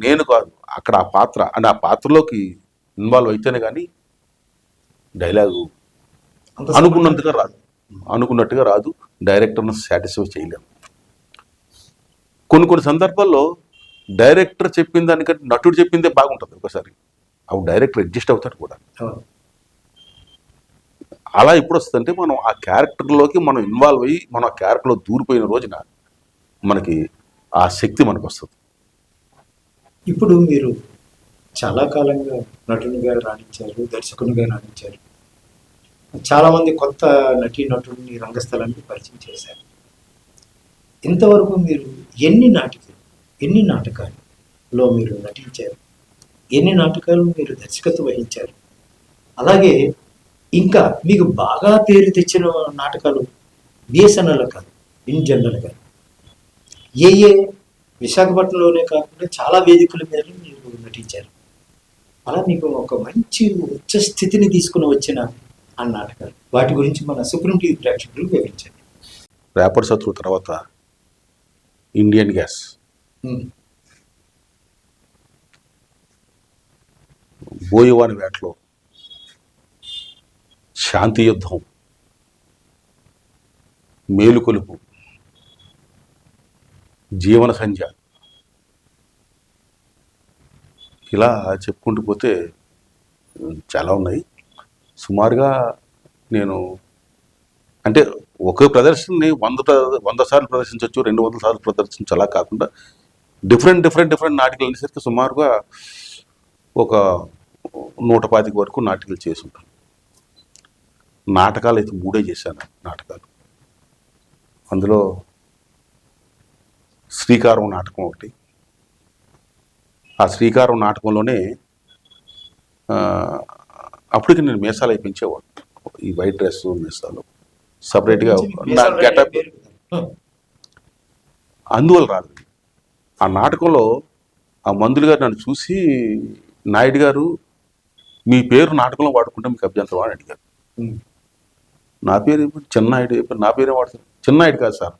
నేను కాదు, అక్కడ ఆ పాత్ర అని ఆ పాత్రలోకి ఇన్వాల్వ్ అయితేనే కానీ డైలాగు అనుకున్నట్టుగా రాదు. డైరెక్టర్ను సాటిస్ఫై చేయలేము. కొన్ని సందర్భాల్లో డైరెక్టర్ చెప్పిన దానికంటే నటుడు చెప్పిందే బాగుంటుంది. ఒకసారి అప్పుడు డైరెక్టర్ అడ్జస్ట్ అవుతాడు కూడా. అలా ఎప్పుడు వస్తుందంటే మనం ఆ క్యారెక్టర్లోకి మనం ఇన్వాల్వ్ అయ్యి మనం ఆ క్యారెక్టర్లో దూరిపోయిన రోజున మనకి ఆ శక్తి మనకు వస్తుంది. ఇప్పుడు మీరు చాలా కాలంగా నటునిగా రాణించారు, దర్శకునిగా రాణించారు. చాలామంది కొత్త నటీనటుల్ని రంగస్థలానికి పరిచయం చేశారు. ఇంతవరకు మీరు ఎన్ని నాటకాల్లో మీరు నటించారు? ఎన్ని నాటకాలు మీరు దర్శకత్వం వహించారు? అలాగే ఇంకా మీకు బాగా పేరు తెచ్చిన నాటకాలు బిఎస్ఎన్ఎల్ కాదు, ఇన్ జనరల్గా ఏ విశాఖపట్నంలోనే కాకుండా చాలా వేదికల మీద మీరు నటించారు. అలా మీకు ఒక మంచి ఉచ్చ స్థితిని తీసుకుని వచ్చిన ఆ నాటకాలు, వాటి గురించి మన సుప్రీం టీవీ ప్రేక్షకులు వివరించండి. రేపటి శత్రువు తర్వాత ఇండియన్ గ్యాస్, బోయవాని వేటలో, శాంతి యుద్ధం, మేలుకొలుపు, జీవన సంధ్య, ఇలా చెప్పుకుంటూ పోతే చాలా ఉన్నాయి. సుమారుగా నేను అంటే ఒకే ప్రదర్శనని 100 సార్లు ప్రదర్శించవచ్చు, 200 సార్లు ప్రదర్శించచ్చు, అలా కాకుండా డిఫరెంట్ నాటికలు అనేసరికి సుమారుగా ఒక 125 వరకు నాటికలు చేసి ఉంటాను. నాటకాలు అయితే 3 చేశాను నాటకాలు. అందులో శ్రీకారం నాటకం ఒకటి. ఆ శ్రీకారం నాటకంలోనే అప్పటికి నేను మీసాలు అయిపించేవాడు. ఈ వైట్ డ్రెస్ మీసాలు సపరేట్గా నా గెటప్ అందువల్ల రాదు. ఆ నాటకంలో ఆ మందులు గారు నన్ను చూసి, నాయుడు గారు మీ పేరు నాటకంలో వాడుకుంటే మీకు అభ్యంతరం అని అడిగారు. నా పేరు చిన్నాయుడు, నా పేరే వాడతారు. చిన్నాయుడు కాదు సార్,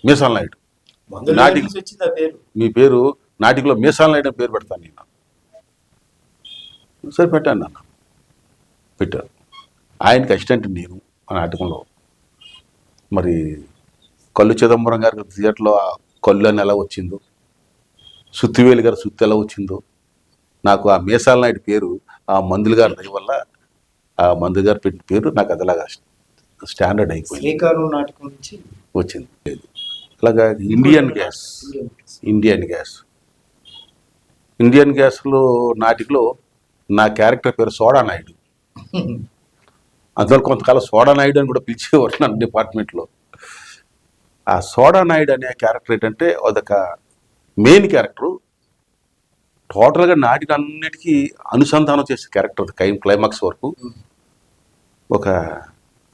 మీసాల నాయుడు. మీ పేరు నాటికలో మీసాల నాయుడు అని పేరు పెడతాను నేను. సరే పెట్టాను నాన్న, పెట్టాను. ఆయనకి అసిస్టెంట్ నేను ఆ నాటకంలో. మరి కళ్ళు చిదంబరం గారి థియేటర్లో ఆ కళ్ళు అని ఎలా వచ్చిందో, సుత్తివేలు గారు సుత్తి ఎలా వచ్చిందో, నాకు ఆ మీసాల నాయుడు పేరు ఆ మందులు గారి దయ వల్ల, ఆ మందు గారు పెట్టిన పేరు నాకు అదిలాగా స్టాండర్డ్ అయిపోయింది. శ్రీకారం నాటకం నుంచి వచ్చింది. అలాగా ఇండియన్ గ్యాస్లో నాటికలో నా క్యారెక్టర్ పేరు సోడా నాయుడు. అందువల్ల కొంతకాలం సోడా నాయుడు అని కూడా పిలిచేవారు నన్ను డిపార్ట్మెంట్లో. ఆ సోడా నాయుడు అనే క్యారెక్టర్ ఏంటంటే అదొక మెయిన్ క్యారెక్టరు. టోటల్గా నాటిక అన్నిటికీ అనుసంధానం చేసే క్యారెక్టర్ అది క్లైమాక్స్ వరకు. ఒక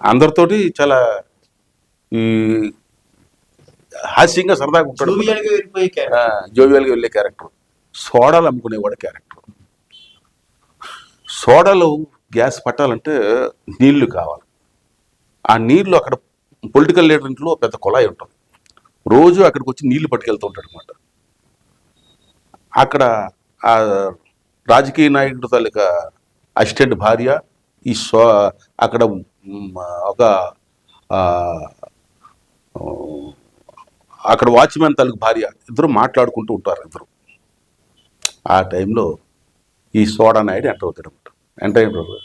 అందరితోటి చాలా ఈ హాస్యంగా సరదాగా ఉంటాడు, జోవియల్గా వెళ్ళే క్యారెక్టర్. సోడాలు అమ్ముకునేవాడు క్యారెక్టర్. సోడాలో గ్యాస్ పట్టాలంటే నీళ్లు కావాలి. ఆ నీళ్లు అక్కడ పొలిటికల్ లీడర్ ఇంట్లో పెద్ద కుళాయి ఉంటుంది. రోజు అక్కడికి వచ్చి నీళ్లు పట్టుకెళ్తూ ఉంటాడు అనమాట. అక్కడ ఆ రాజకీయ నాయకుడు తాలూకా అసిస్టెంట్ భార్య, ఈ అక్కడ ఒక అక్కడ వాచ్మెన్ తాలూకు భార్య, ఇద్దరు మాట్లాడుకుంటూ ఉంటారు. ఇద్దరు ఆ టైంలో ఈ సోడా నాయుడు ఎంటర్ అవుతాడు అనమాట. ఎంటర్ అయిన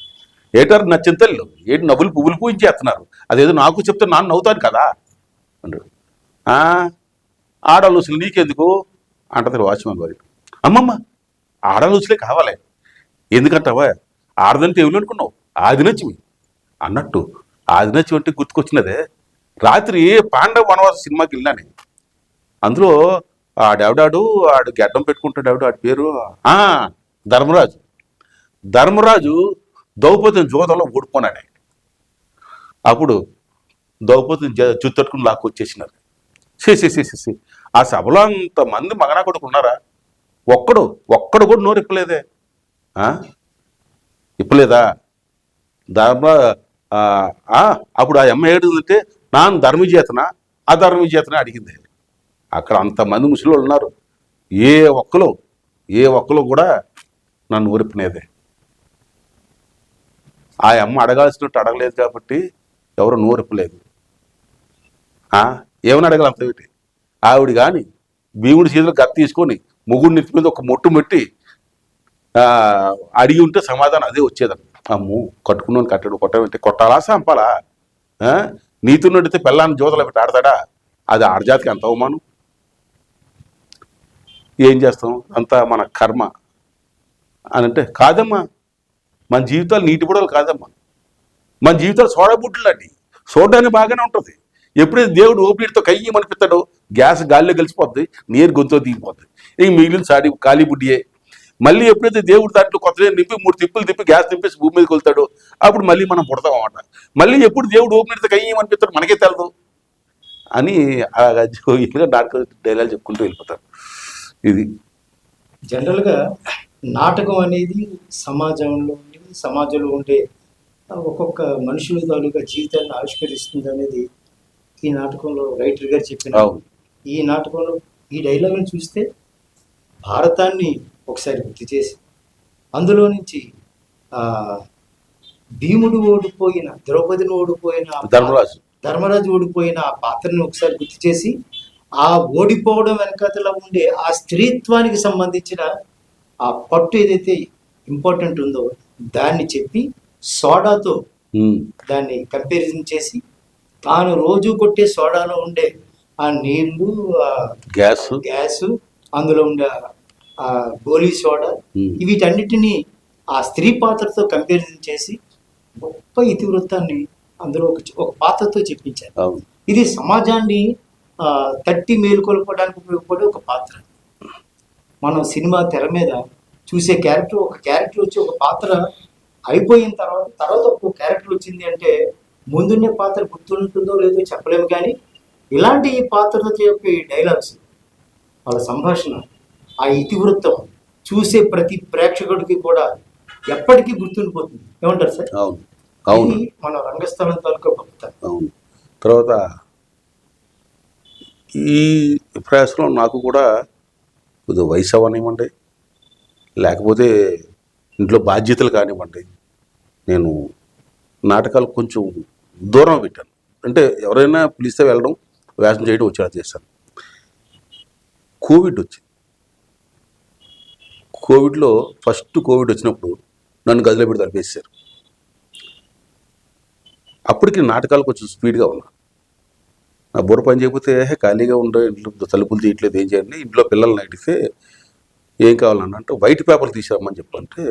ఏటారు నచ్చిన తల్లి ఏంటి నవ్వులు పువ్వులు పూయించేస్తున్నారు, అదేదో నాకు చెప్తే నాన్న నవ్వుతాను కదా అంటాడు. ఆడలూసులు నీకెందుకు అంటారు వాచ్మెన్ భార్య. అమ్మమ్మ ఆడలూసులే కావాలి, ఎందుకంటావా ఆడదంటే ఎవరు అనుకున్నావు, ఆదినచ్చిమి అన్నట్టు. ఆదినచ్చిమి అంటే గుర్తుకొచ్చినదే, రాత్రి పాండవ వనవాస సినిమాకి వెళ్ళాను. అందులో ఆడెవడాడు ఆడు గడ్డం పెట్టుకుంటాడు, ఆడి పేరు ధర్మరాజు. ధర్మరాజు ద్రౌపదిని జోదంలో ఓడిపోనాడు. అప్పుడు ద్రౌపదిని చుత్తట్టుకుని లాక్కొచ్చేసినారు. చేసేసేసేసి ఆ సభలో అంతమంది మగనా కొడుకు ఉన్నారా, ఒక్కడు కూడా నోరు ఇప్పలేదా ధర్మ. అప్పుడు ఆ అమ్మ ఏడుందంటే నాన్న ధర్మజేతన అధర్మజేతన అడిగింది. అక్కడ అంతమంది ముసలి ఉన్నారు, ఏ ఒక్కరు కూడా నన్ను ఊరిపినేదే. ఆ అమ్మ అడగాల్సినట్టు అడగలేదు కాబట్టి ఎవరు నోరిప్పలేదు. ఏమని అడగాలి అంత పెట్టి. ఆవిడ కానీ భీముడి చేతిలో గత్తి తీసుకొని ముగ్గురు నెత్తి మీద ఒక మొట్టు మెట్టి అడిగి ఉంటే సమాధానం అదే వచ్చేదని. అమ్ము కట్టుకున్నాను కొట్టమంటే కొట్టాలా చంపాలా? నీతున్నట్టయితే పిల్లాన్ని జోతలో పెట్టి ఆడతాడా? అది ఆడజాతికి ఎంత అవమానం. ఏం చేస్తాం, అంతా మన కర్మ అని అంటే కాదమ్మా, మన జీవితాలు నీటి బుడలు కాదమ్మా. మన జీవితాలు సోడా బుడ్లు లాంటి చూడడానికి బాగానే ఉంటుంది. ఎప్పుడైతే దేవుడు ఓపిడితో కయ్యి అనిపిస్తాడో గ్యాస్ గాలిలో కలిసిపోద్ది, నీరు గొంతు దిగిపోద్ది, ఇంక మిగిలిన సాడి ఖాళీ బుడ్డియే. మళ్ళీ ఎప్పుడైతే దేవుడు దాంట్లో కొత్త నీరు నింపి 3 తిప్పులు తిప్పి గ్యాస్ నింపేసి భూమి మీదకి వెళ్తాడో అప్పుడు మళ్ళీ మనం పుడతాం అన్నమాట. మళ్ళీ ఎప్పుడు దేవుడు ఓపిడితో కయ్యి అనిపిస్తాడు మనకే తెలదు అని నాటక డైలాగ్ చెప్పుకుంటూ వెళ్ళిపోతారు. ఇది జనరల్గా నాటకం అనేది సమాజంలో ఉండే ఒక్కొక్క మనుషుల తాలూకా జీవితాన్ని ఆవిష్కరిస్తుంది అనేది ఈ నాటకంలో రైటర్ గారు చెప్పిన అవును. ఈ నాటకంలో ఈ డైలాగులు చూస్తే భారతాన్ని ఒకసారి గుర్తు చేసి అందులో నుంచి భీముడు ఓడిపోయిన, ద్రౌపదిని ఓడిపోయిన, ధర్మరాజు ఓడిపోయిన ఆ పాత్రని ఒకసారి గుర్తు చేసి ఆ ఓడిపోవడం వెనకాతల ఉండే ఆ స్త్రీత్వానికి సంబంధించిన ఆ పట్టు ఏదైతే ఇంపార్టెంట్ ఉందో దాన్ని చెప్పి సోడాతో దాన్ని కంపారిజన్ చేసి తాను రోజు కొట్టే సోడాలో ఉండే ఆ నీళ్లు, గ్యాస్, అందులో ఉండే ఆ గోలీ సోడా, వీటన్నిటినీ ఆ స్త్రీ పాత్రతో కంపారిజన్ చేసి గొప్ప ఇతివృత్తాన్ని అందులో ఒక పాత్రతో చెప్పించారు. ఇది సమాజాన్ని తట్టి మేలుకొల్పడానికి ఉపయోగపడే ఒక పాత్ర. మనం సినిమా తెర మీద చూసే ఒక క్యారెక్టర్ వచ్చి ఒక పాత్ర అయిపోయిన తర్వాత ఒక క్యారెక్టర్ వచ్చింది అంటే ముందున్నే పాత్ర గుర్తుంటుందో లేదో చెప్పలేము. కానీ ఇలాంటి ఈ పాత్రతో చెప్పే డైలాగ్స్, వాళ్ళ సంభాషణ, ఆ ఇతివృత్తం చూసే ప్రతి ప్రేక్షకుడికి కూడా ఎప్పటికీ గుర్తుండిపోతుంది. ఏమంటారు సార్? అవును. మన రంగస్థలం తాలూకా గొప్పతనం. అవును. తర్వాత ఈ ప్రయాసంలో నాకు కూడా కొద్దిగా వయసు అవనివ్వండి, లేకపోతే ఇంట్లో బాధ్యతలు కానివ్వండి, నేను నాటకాలు కొంచెం దూరం పెట్టాను. అంటే ఎవరైనా పిలిస్తే వెళ్ళడం, వేషం చేయడం వచ్చేలా చేశాను. కోవిడ్ వచ్చింది. ఫస్ట్ కోవిడ్ వచ్చినప్పుడు నన్ను గదిలో పెట్టి తలిపేశారు. అప్పటికి నాటకాలు కొంచెం స్పీడ్గా ఉన్నా. నా బుర్ర పని చేయకపోతే ఖాళీగా ఉండే, ఇంట్లో తలుపులు తీయట్లేదు, ఏం చేయండి, ఇంట్లో పిల్లల్ని అడిగితే ఏం కావాలన్నా అంటే వైట్ పేపర్లు తీసామని చెప్పంటే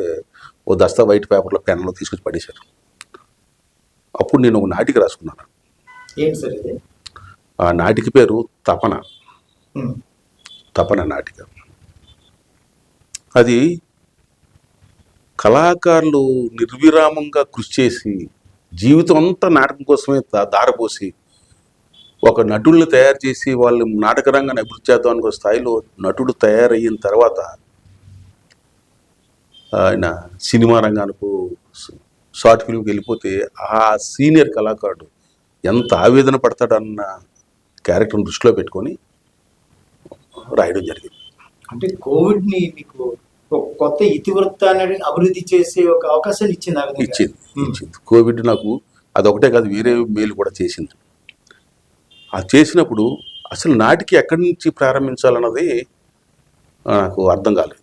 ఓ దస్తా వైట్ పేపర్లో పెన్లో తీసుకొచ్చి పడేశారు. అప్పుడు నేను ఒక నాటిక రాసుకున్నాను. ఏంటి సార్ ఇది? ఆ నాటిక పేరు తపన నాటిక. అది కళాకారులు నిర్విరామంగా కృషి చేసి జీవితం అంతా నాటకం కోసమే దారపోసి ఒక నటుల్ని తయారు చేసి వాళ్ళు నాటక రంగాన్ని అభివృద్ధి చేద్దాం అనుకో స్థాయిలో నటుడు తయారయిన తర్వాత ఆయన సినిమా రంగానికి, షార్ట్ ఫిల్మ్కి వెళ్ళిపోతే ఆ సీనియర్ కళాకారుడు ఎంత ఆవేదన పడతాడన్న క్యారెక్టర్ని దృష్టిలో పెట్టుకొని రాయడం జరిగింది. అంటే కోవిడ్ని మీకు ఒక కొత్త ఇతివృత్తాన్ని అభివృద్ధి చేసే ఒక అవకాశాన్ని ఇచ్చింది. కోవిడ్ నాకు అదొకటే కాదు, వేరే మేలు కూడా చేసింది. ఆ చేసినప్పుడు అసలు నాటికి ఎక్కడి నుంచి ప్రారంభించాలన్నది నాకు అర్థం కాలేదు.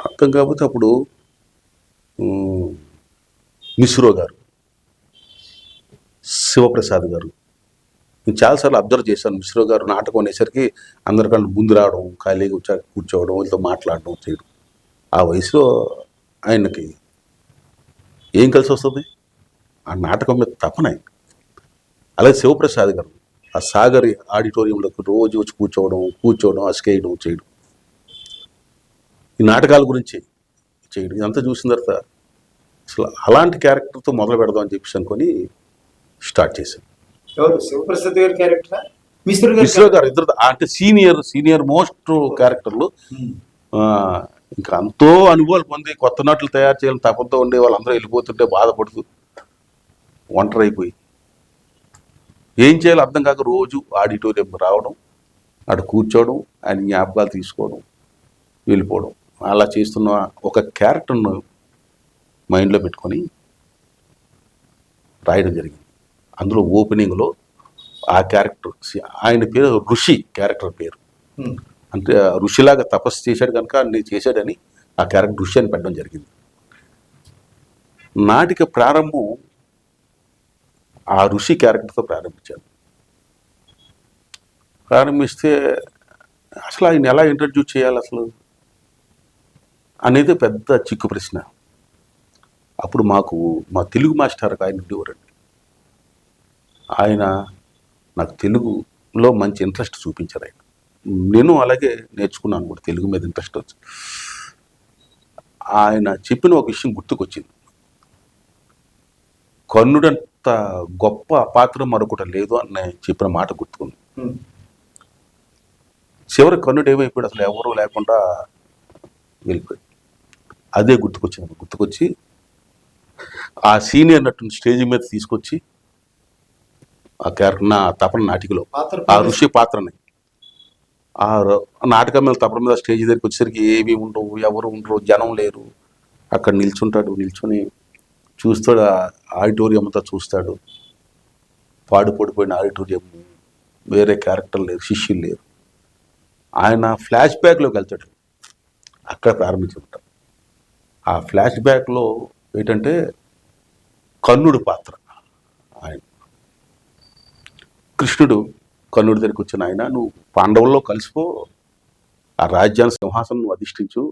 అర్థం కాకపోతే అప్పుడు మిశ్రో గారు, శివప్రసాద్ గారు, నేను చాలాసార్లు అబ్జర్వ్ చేశాను. మిశ్రో గారు నాటకం అనేసరికి అందరికన్నా ముందు రావడం, ఖాళీగా కూర్చోవడం, వీళ్ళతో మాట్లాడడం చేయడం. ఆ వయసులో ఆయనకి ఏం కలిసి వస్తుంది? ఆ నాటకం మీద తపన. అలాగే శివప్రసాద్ గారు ఆ సాగర్ ఆడిటోరియంలోకి రోజు వచ్చి కూర్చోవడం, అస్కేయడం చేయడం, ఈ నాటకాల గురించి చేయడం, ఇదంతా చూసిన తర్వాత అసలు అలాంటి క్యారెక్టర్తో మొదలు పెడదాం అని చెప్పేసి అనుకొని స్టార్ట్ చేశాను. శివప్రసాద్ గారి క్యారెక్టర్, మిశ్రో గారు ఇద్దరు అంటే సీనియర్ మోస్ట్ క్యారెక్టర్లు. ఇంకా ఎంతో అనుభవాలు పొంది కొత్త నటులు తయారు చేయాలని తపంతో ఉండే వాళ్ళందరూ వెళ్ళిపోతుంటే బాధపడుతూ ఒంటరి అయిపోయి ఏం చేయాలో అర్థం కాక రోజు ఆడిటోరియం రావడం, అక్కడ కూర్చోవడం, ఆయన జ్ఞాపకాలు తీసుకోవడం, వెళ్ళిపోవడం, అలా చేస్తున్న ఒక క్యారెక్టర్ను మైండ్లో పెట్టుకొని రాయడం జరిగింది. అందులో ఓపెనింగ్లో ఆ క్యారెక్టర్, ఆయన పేరు ఋషి, క్యారెక్టర్ పేరు. అంటే ఋషిలాగా తపస్సు చేశాడు కనుక అన్ని చేశాడని ఆ క్యారెక్టర్ ఋషి అని పెట్టడం జరిగింది. నాటిక ప్రారంభం ఆ ఋషి క్యారెక్టర్తో ప్రారంభిస్తే అసలు ఆయన ఎలా ఇంట్రడ్యూస్ చేయాలి అసలు అనేది పెద్ద చిక్కు ప్రశ్న. అప్పుడు మా తెలుగు మాస్టర్ ఆయన ఉండేవారండి. ఆయన నాకు తెలుగులో మంచి ఇంట్రెస్ట్ చూపించారు ఆయన. నేను అలాగే నేర్చుకున్నాను కూడా, తెలుగు మీద ఇంట్రెస్ట్ వచ్చి. ఆయన చెప్పిన ఒక విషయం గుర్తుకొచ్చింది. కర్ణుడంత గొప్ప పాత్ర మరొకటి లేదు అని చెప్పిన మాట గుర్తుకుంది. చివరి కర్ణుడు ఏమైపోయాడు, అసలు ఎవరూ లేకుండా వెళ్ళిపోయాడు. అదే గుర్తుకొచ్చి ఆ సీనియర్ నటుని స్టేజ్ మీద తీసుకొచ్చి ఆ క్యారెక్టర్ నా తపన నాటికలో ఆ ఋషి పాత్రని ఆ నాటకం మీద తపన మీద స్టేజ్ దగ్గరికి వచ్చేసరికి ఏమీ ఉండవు, ఎవరు ఉండరు, జనం లేరు. అక్కడ నిల్చుని చూస్తాడు, ఆడిటోరియం అంతా చూస్తాడు. పడిపోయిన ఆడిటోరియం, వేరే క్యారెక్టర్ లేరు, శిష్యులు లేరు. ఆయన ఫ్లాష్ బ్యాక్లోకి వెళ్తాడు. అక్కడ ప్రారంభించుకుంటాడు. ఆ ఫ్లాష్ బ్యాక్లో ఏంటంటే కర్ణుడు పాత్ర. ఆయన కృష్ణుడు కర్ణుడి దగ్గరికి వచ్చిన ఆయన, నువ్వు పాండవుల్లో కలిసిపో, ఆ రాజ్యాన్ని సింహాసనం నువ్వు అధిష్ఠించు,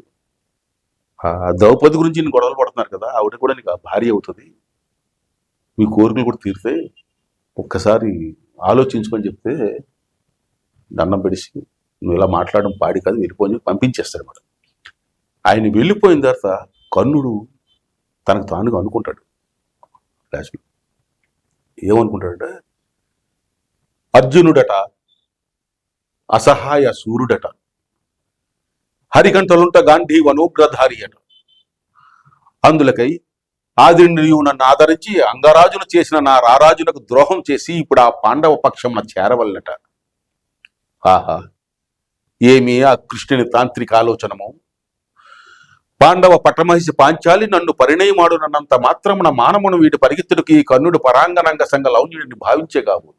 ఆ ద్రౌపది గురించి నేను గొడవలు పడుతున్నారు కదా, ఆవిడ కూడా నీకు భార్య అవుతుంది, మీ కోరికలు కూడా తీరుతాయి, ఒక్కసారి ఆలోచించుకొని చెప్తే దండం పెడిసి నువ్వు ఇలా మాట్లాడడం పాడి కాదు, వెళ్ళిపోయి పంపించేస్తాడు మేడం. ఆయన వెళ్ళిపోయిన తర్వాత కర్ణుడు తనకు తానుగా అనుకుంటాడు. ఫ్లాష్లో ఏమనుకుంటాడంటే, అర్జునుడట అసహాయ సూర్యుడట, హరిగంటలుంట గాంధీ వనోగ్రధారి అట, అందులకై ఆదినియు నన్ను ఆదరించి అంగరాజును చేసిన నా రారాజునకు ద్రోహం చేసి ఇప్పుడు ఆ పాండవ పక్షమున చేరవలనట. ఆహా, ఏమి ఆ కృష్ణుని తాంత్రిక ఆలోచనము! పాండవ పట్టమహిషి పాంచాలి నన్ను పరిణయమాడునన్నంత మాత్రమున మానమును వీటి పరిగెత్తుడికి ఈ కర్ణుడు పరాంగనంగ సంగ లౌన్యుడిని భావించేగావు.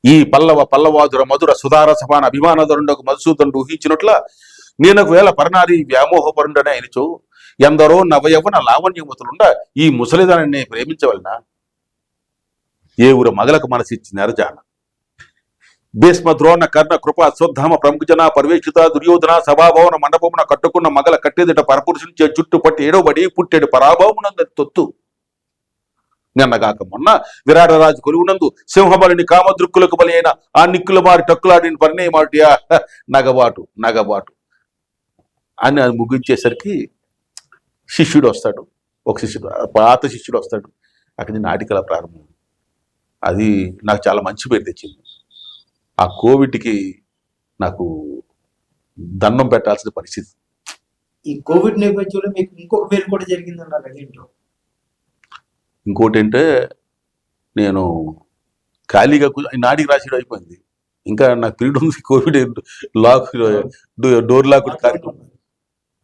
ఈ పల్లవాదుర మధుర సుధారసపాన అభిమానధరుండకు మధుసూదనుడు ఊహించినట్ల నేనొక వేళ పరనారి వ్యామోహపరుండనే అయినచో ఎందరో నవయవన లావణ్యమతులుండ ఈ ముసలిదాన్ని ప్రేమించవలన. ఏ ఊరు మగలకు మనసిచ్చి నెరజాన భీష్మ ద్రోణ కర్ణ కృప అశ్వత్థామ ప్రముఖజన పర్వేక్షిత దుర్యోధన సభాభవన మండపమున కట్టుకున్న మగల కట్టేదిట పరపురుషునిచే చుట్టు పట్టి ఏడోబడి పుట్టేడు పరాభవమునందని తొత్తు. నిన్నగాక మొన్న విరాటరాజు కొలువునందు సింహబలిని కామదృక్కులకు బలి అయిన ఆ నిక్కుల మారి టక్కులాడిని పరిణయమాటి నగబాటు అని అది ముగించేసరికి శిష్యుడు వస్తాడు, ఒక శిష్యుడు, పాత శిష్యుడు వస్తాడు. అక్కడి నాటికల ప్రారంభం. అది నాకు చాలా మంచి పేరు తెచ్చింది. ఆ కోవిడ్కి నాకు దండం పెట్టాల్సిన పరిస్థితి. ఈ కోవిడ్ నేపథ్యంలో మీకు ఇంకొక పేరు కూడా జరిగిందన్నారు, అదేంటో? ఇంకోటి అంటే, నేను ఖాళీగా నాటికి రాసేయడం అయిపోయింది, ఇంకా నాకు పీరియడ్ ఉంది. కోవిడ్ లాక్, డోర్ లాక్ కార్యక్రమం.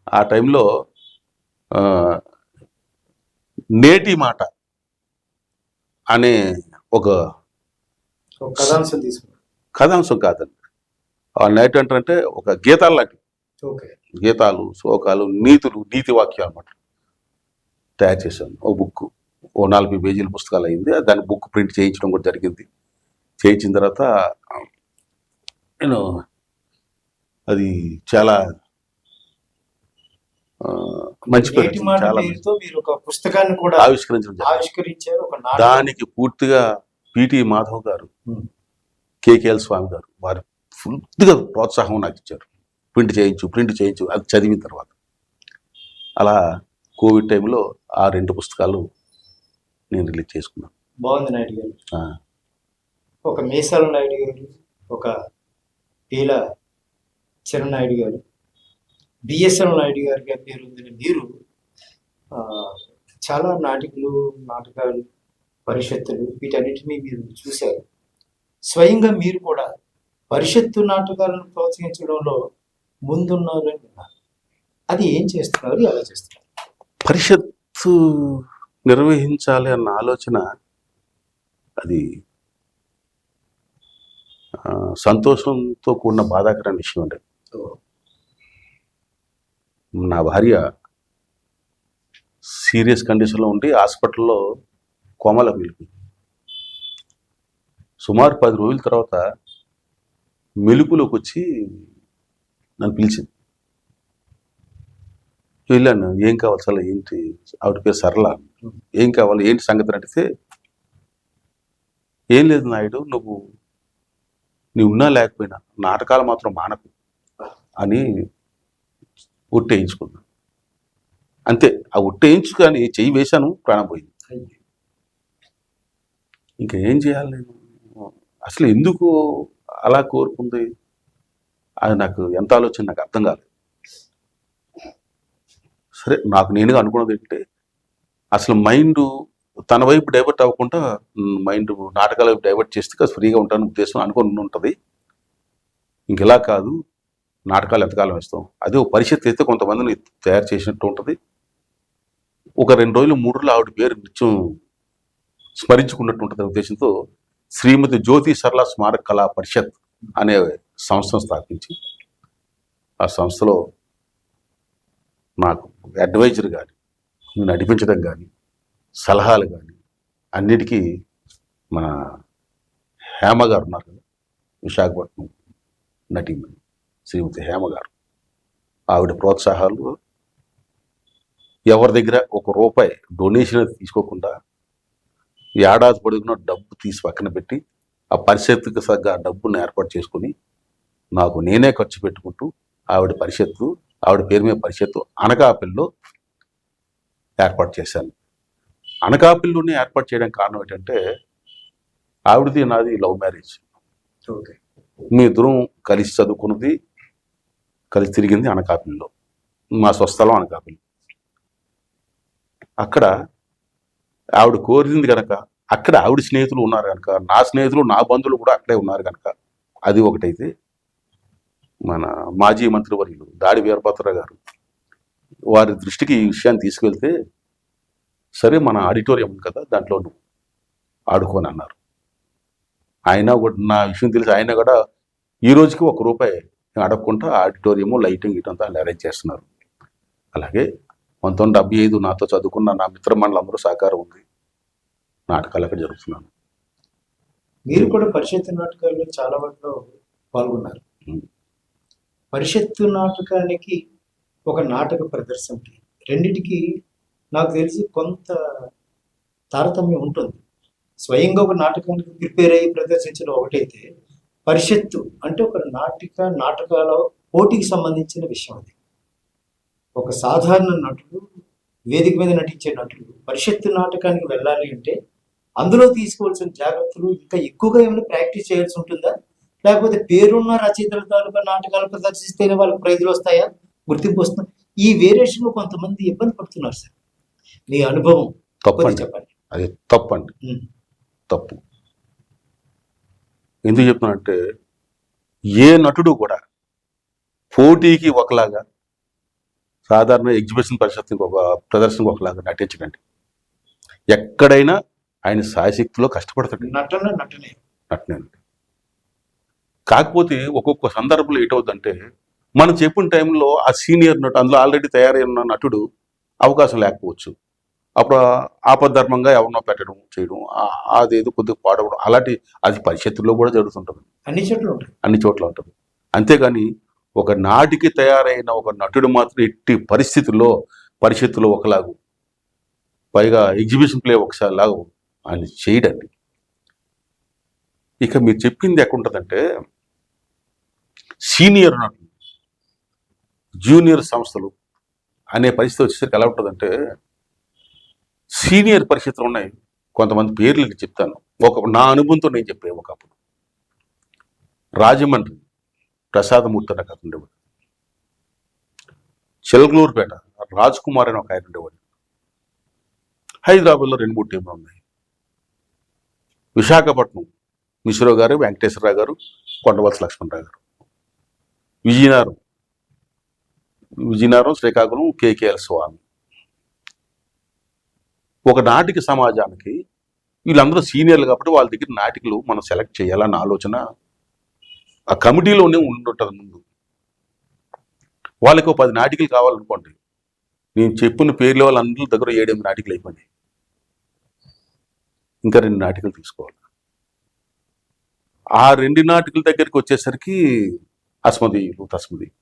ఆ టైంలో నేటి మాట అనే ఒక కథాంశం తీసుకున్నారు. కథాంశం కాదండి, నైట్ అంటే ఒక గీతాలు లాంటివి, గీతాలు, శ్లోకాలు, నీతి వాక్యాలు అన్నమాట తయారు చేశాను. ఓ బుక్, ఓ 4 పేజీల పుస్తకాలు అయింది. దాని బుక్ ప్రింట్ చేయించడం కూడా జరిగింది. చేయించిన తర్వాత నేను అది చాలా మంచి పేరు, చాలా మీరు ఒక పుస్తకాన్ని కూడా ఆవిష్కరించారు. దానికి పూర్తిగా పిటి మాధవ్ గారు, కేకేఎల్ స్వామి గారు వారు పూర్తిగా ప్రోత్సాహం నాకు ఇచ్చారు. ప్రింట్ చేయించు అది చదివిన తర్వాత. అలా కోవిడ్ టైంలో ఆ 2 పుస్తకాలు నేను రిలీజ్ చేసుకున్నాను. బాగుంది నాయుడు గారు. ఒక మీసాల నాయుడు గారు, ఒక పీల చిరనాయుడు గారు, బిఎస్ఎల్ నాయుడు గారిగా పేరు ఉందని మీరు చాలా నాటకాలు, పరిషత్తులు వీటన్నిటినీ మీరు చూశారు. స్వయంగా మీరు కూడా పరిషత్తు నాటకాలను ప్రోత్సహించడంలో ముందున్నారు అని విన్నారు. అది ఏం చేస్తున్నారు, ఎలా చేస్తున్నారు? పరిషత్తు నిర్వహించాలి అన్న ఆలోచన అది సంతోషంతో కూడిన బాధాకరమైన విషయం అండి. నా భార్య సీరియస్ కండిషన్లో ఉండి హాస్పిటల్లో కోమలో వెళ్ళిపోయింది. సుమారు 10 రోజుల తర్వాత మెలుకులోకి వచ్చి నన్ను పిలిచింది. వెళ్ళాను. ఏం కావాలి సరళ ఏంటి? ఆవిడ పేరు సరళ. ఏం కావాలి ఏంటి సంగతి అని అడిగితే, ఏం లేదు నాయుడు, నీ ఉన్నా లేకపోయినా నాటకాలు మాత్రం మానకు అని ఉట్టేయించుకున్నాను. అంతే. ఆ ఉట్టేయించుకొని చెయ్యి వేశాను, ప్రాణం పోయింది. ఇంకా ఏం చేయాలి నేను? అసలు ఎందుకు అలా కోరుకుంది అది నాకు ఎంత ఆలోచన నాకు అర్థం కాలేదు. సరే, నాకు నేనుగా అనుకున్నది ఏంటంటే, అసలు మైండ్ తన వైపు డైవర్ట్ అవ్వకుండా మైండ్ నాటకాల వైపు డైవర్ట్ చేస్తే కాస్త ఫ్రీగా ఉంటాను ఉద్దేశం అనుకుని ఉంటుంది. ఇంకెలా కాదు, నాటకాలు ఎంతకాలం వేస్తాం, అదే ఓ పరిషత్ అయితే కొంతమందిని తయారు చేసినట్టు ఉంటుంది. ఒక 2 రోజులు 3 రోజులు ఆవిడ పేరు నిత్యం స్మరించుకున్నట్టు ఉంటుంది ఉద్దేశంతో శ్రీమతి జ్యోతి సరళ స్మారక కళా పరిషత్ అనే సంస్థను స్థాపించి ఆ సంస్థలో నాకు అడ్వైజర్ కానీ, నడిపించడం కానీ, సలహాలు కానీ అన్నిటికీ మన హేమ గారు ఉన్నారు కదా, విశాఖపట్నం నటీమణి శ్రీమతి హేమ గారు. ఆవిడ ప్రోత్సాహాలు, ఎవరి దగ్గర ₹1 డొనేషన్ తీసుకోకుండా ఏడాది పొడుగున డబ్బు తీసి పక్కన పెట్టి ఆ పరిషత్తుకు సగ్గా డబ్బును ఏర్పాటు చేసుకుని నాకు నేనే ఖర్చు పెట్టుకుంటూ ఆవిడ పేరు మీద పరిషత్తు అనకాపల్లిలో ఏర్పాటు చేశాను. అనకాపల్లిలోనే ఏర్పాటు చేయడానికి కారణం ఏంటంటే, ఆవిడది నాది లవ్ మ్యారేజ్. ఓకే. మీ ఇద్దరం కలిసి చదువుకున్నది, కలిసి తిరిగింది అనకాపల్లిలో. మా స్వస్థలం అనకాపల్లి. అక్కడ ఆవిడ కోరింది కనుక, అక్కడ ఆవిడ స్నేహితులు ఉన్నారు కనుక, నా స్నేహితులు నా బంధువులు కూడా అక్కడే ఉన్నారు కనుక, అది ఒకటైతే మన మాజీ మంత్రివర్యులు దాడి వీరభద్రరావు గారు వారి దృష్టికి ఈ విషయాన్ని తీసుకెళ్తే, సరే మన ఆడిటోరియం ఉంది కదా దాంట్లో నువ్వు ఆడుకోని అన్నారు. ఆయన కూడా నా విషయం తెలిసి ఆయన కూడా ఈ రోజుకి ₹1 అడగకుండా ఆడిటోరియము లైటింగ్ ఇటంతా అరేంజ్ చేస్తున్నారు. అలాగే 1975 నాతో చదువుకున్న నా మిత్రమండలందరూ సహకారం ఉంది. నాటకాలు అక్కడ జరుగుతున్నాను. మీరు కూడా పరిషత్తు నాటకాల్లో చాలా వాటిలో పాల్గొన్నారు. పరిషత్తు నాటకానికి ఒక నాటక ప్రదర్శనకి రెండిటికి నాకు తెలిసి కొంత తారతమ్యం ఉంటుంది. స్వయంగా ఒక నాటకానికి ప్రిపేర్ అయ్యి ప్రదర్శించడం ఒకటైతే, పరిషత్తు అంటే ఒక నాటకాల పోటీకి సంబంధించిన విషయం అది. ఒక సాధారణ నటుడు, వేదిక మీద నటించే నటుడు పరిషత్తు నాటకానికి వెళ్ళాలి అంటే అందులో తీసుకోవాల్సిన జాగ్రత్తలు ఇంకా ఎక్కువగా ఏమైనా ప్రాక్టీస్ చేయాల్సి ఉంటుందా, లేకపోతే పేరున్న రచయితల తాలూకా నాటకాలు ప్రదర్శిస్తేనే వాళ్ళకి ప్రైజులు వస్తాయా, గుర్తింపు వస్తుందా? ఈ వేరియేషన్ లో కొంతమంది ఇబ్బంది పడుతున్నారు సార్. మీ అనుభవం తప్పండి, చెప్పండి. అది తప్పండి, తప్పు. ఎందుకు చెప్తున్నానంటే, ఏ నటుడు కూడా పోటీకి ఒకలాగా, సాధారణ ఎగ్జిబిషన్ పరిషత్తుకి ఒక ప్రదర్శనకు ఒకలాగా నటించకండి. ఎక్కడైనా ఆయన సాయశక్తిలో కష్టపడతాడు. నటనే. కాకపోతే ఒక్కొక్క సందర్భంలో ఏటవుతుందంటే, మనం చెప్పిన టైంలో ఆ సీనియర్ నటు, అందులో ఆల్రెడీ తయారై ఉన్న నటుడు అవకాశం లేకపోవచ్చు. అప్పుడు ఆపద్ధర్మంగా ఎవరినో పెట్టడం చేయడం, అదేదో కొద్దిగా పాడవడం, అలాంటి అది పరిషత్తుల్లో కూడా జరుగుతుంటుంది, అన్ని చోట్ల ఉంటుంది. అంతేగాని ఒక నాటికి తయారైన ఒక నటుడు మాత్రం ఎట్టి పరిస్థితుల్లో పరిషత్తులో ఒకలాగు, పైగా ఎగ్జిబిషన్ ప్లే ఒకసారి లాగా ఆయన చేయడండి. ఇక మీరు చెప్పింది ఎక్కడుంటుందంటే, సీనియర్ నటులు జూనియర్ సంస్థలు అనే పరిస్థితి వచ్చేసరికి ఎలా ఉంటుందంటే, సీనియర్ పరిషత్తులు ఉన్నాయి. కొంతమంది పేర్లు చెప్తాను, నా అనుభవంతో నేను చెప్పే. ఒకప్పుడు రాజమండ్రి ప్రసాదమూర్తి అనే కథ ఉండేవాడు. చిలకలూరుపేట రాజ్ కుమార్ అని ఒక ఆయన ఉండేవాడు. హైదరాబాద్లో 2-3 టీంలు ఉన్నాయి. విశాఖపట్నం మిశ్రో గారు, వెంకటేశ్వరరావు గారు, కొండవలస లక్ష్మణరావు గారు. విజయనగరం శ్రీకాకుళం కేకేఎల్ స్వామి. ఒక నాటిక సమాజానికి వీళ్ళందరూ సీనియర్లు కాబట్టి వాళ్ళ దగ్గర నాటికలు మనం సెలెక్ట్ చేయాలన్న ఆలోచన ఆ కమిటీలోనే ఉంటుంటుంది. ముందు వాళ్ళకి 10 నాటికలు కావాలనుకోండి, నేను చెప్పిన పేర్ల వాళ్ళందరి దగ్గర 7-8 నాటికలు అయిపోయినాయి. ఇంకా 2 నాటికలు తీసుకోవాలి. ఆ 2 నాటికల దగ్గరికి వచ్చేసరికి అస్మదీయులు తస్మదీయులు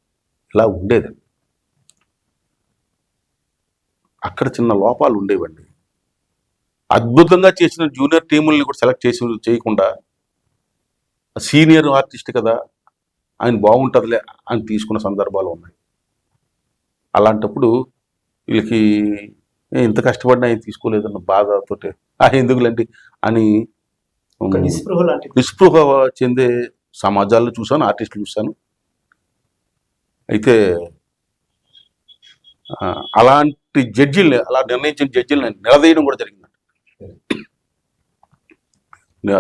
ఇలా ఉండేదండి. అక్కడ చిన్న లోపాలు ఉండేవండి. అద్భుతంగా చేసిన జూనియర్ టీముల్ని కూడా సెలెక్ట్ చేయకుండా సీనియర్ ఆర్టిస్ట్ కదా, ఆయన బాగుంటుందిలే అని తీసుకున్న సందర్భాలు ఉన్నాయి. అలాంటప్పుడు వీళ్ళకి ఇంత కష్టపడినా ఆయన తీసుకోలేదన్న బాధతోటి ఎందుకులేండి అని ఒక నిస్పృహ లాంటిది. నిస్పృహ చెందే సమాజాల్లో చూశాను, ఆర్టిస్టులు చూశాను. అయితే అలాంటి జడ్జిల్ని, అలా నిర్ణయించిన జడ్జిల్ని నిలదీయడం కూడా జరిగిందండి.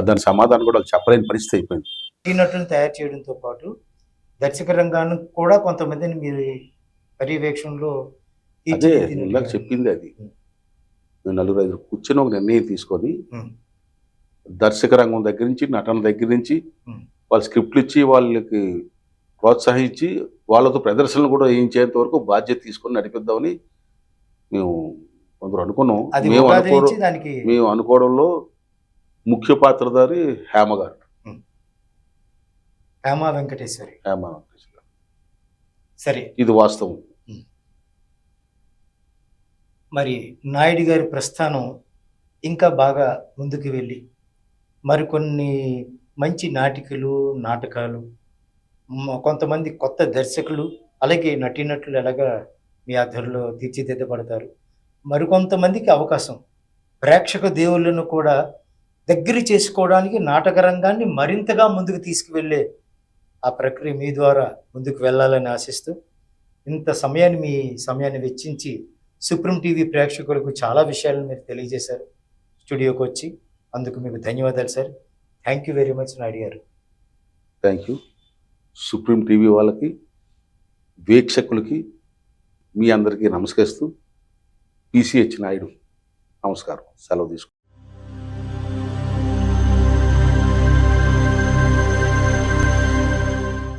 దాని సమాధానం కూడా వాళ్ళు చెప్పలేని పరిస్థితి అయిపోయింది. నటులను తయారు చేయడంతో పాటు దర్శక రంగాన్ని కూడా కొంతమందిని మీరు పర్యవేక్షణలో అదే తీర్చిదిద్దినట్టుగా. ఇందాక చెప్పింది అది. నలుగురు ఐదు కూర్చొని ఒక నిర్ణయం తీసుకొని ఉమ్, దర్శక రంగం దగ్గర నుంచి, నటన దగ్గర నుంచి ఉమ్. వాళ్ళ స్క్రిప్ట్లు ఇచ్చి వాళ్ళకి ప్రోత్సహించి వాళ్ళతో ప్రదర్శనలు కూడా వేయించేంత వరకు బాధ్యత తీసుకొని నడిపిద్దామని మేము కొందరు అనుకున్నాం. అది మేము ఉగాది నుంచి దానికి మేము అనుకోవడంలో ముఖ్య పాత్రధారి హేమ గారు. హేమ వెంకటేశ్వరి. హేమ సరే, ఇది వాస్తవం. మరి నాయుడు గారి ప్రస్థానం ఇంకా బాగా ముందుకు వెళ్ళి మరికొన్ని మంచి నాటికలు, నాటకాలు, కొంతమంది కొత్త దర్శకులు, అలాగే నటీనటులు ఎలాగా మీ ఆధ్వర్యంలో తీర్చిదిద్దబడతారు. మరికొంతమందికి అవకాశం, ప్రేక్షక దేవుళ్ళను కూడా దగ్గర చేసుకోవడానికి నాటక రంగాన్ని మరింతగా ముందుకు తీసుకువెళ్ళే ఆ ప్రక్రియ మీ ద్వారా ముందుకు వెళ్ళాలని ఆశిస్తూ, ఇంత సమయాన్ని మీ సమయాన్ని వెచ్చించి సుప్రీం టీవీ ప్రేక్షకులకు చాలా విషయాలను మీరు తెలియజేశారు స్టూడియోకి వచ్చి. అందుకు మీకు ధన్యవాదాలు sir. Thank you very much Naidu garu. Thank you. Supreme TV వాళ్ళకి, వీక్షకులకి, మీ అందరికీ నమస్కరిస్తూ PCH నాయుడు నమస్కారం. సెలవు తీసుకుంటాను.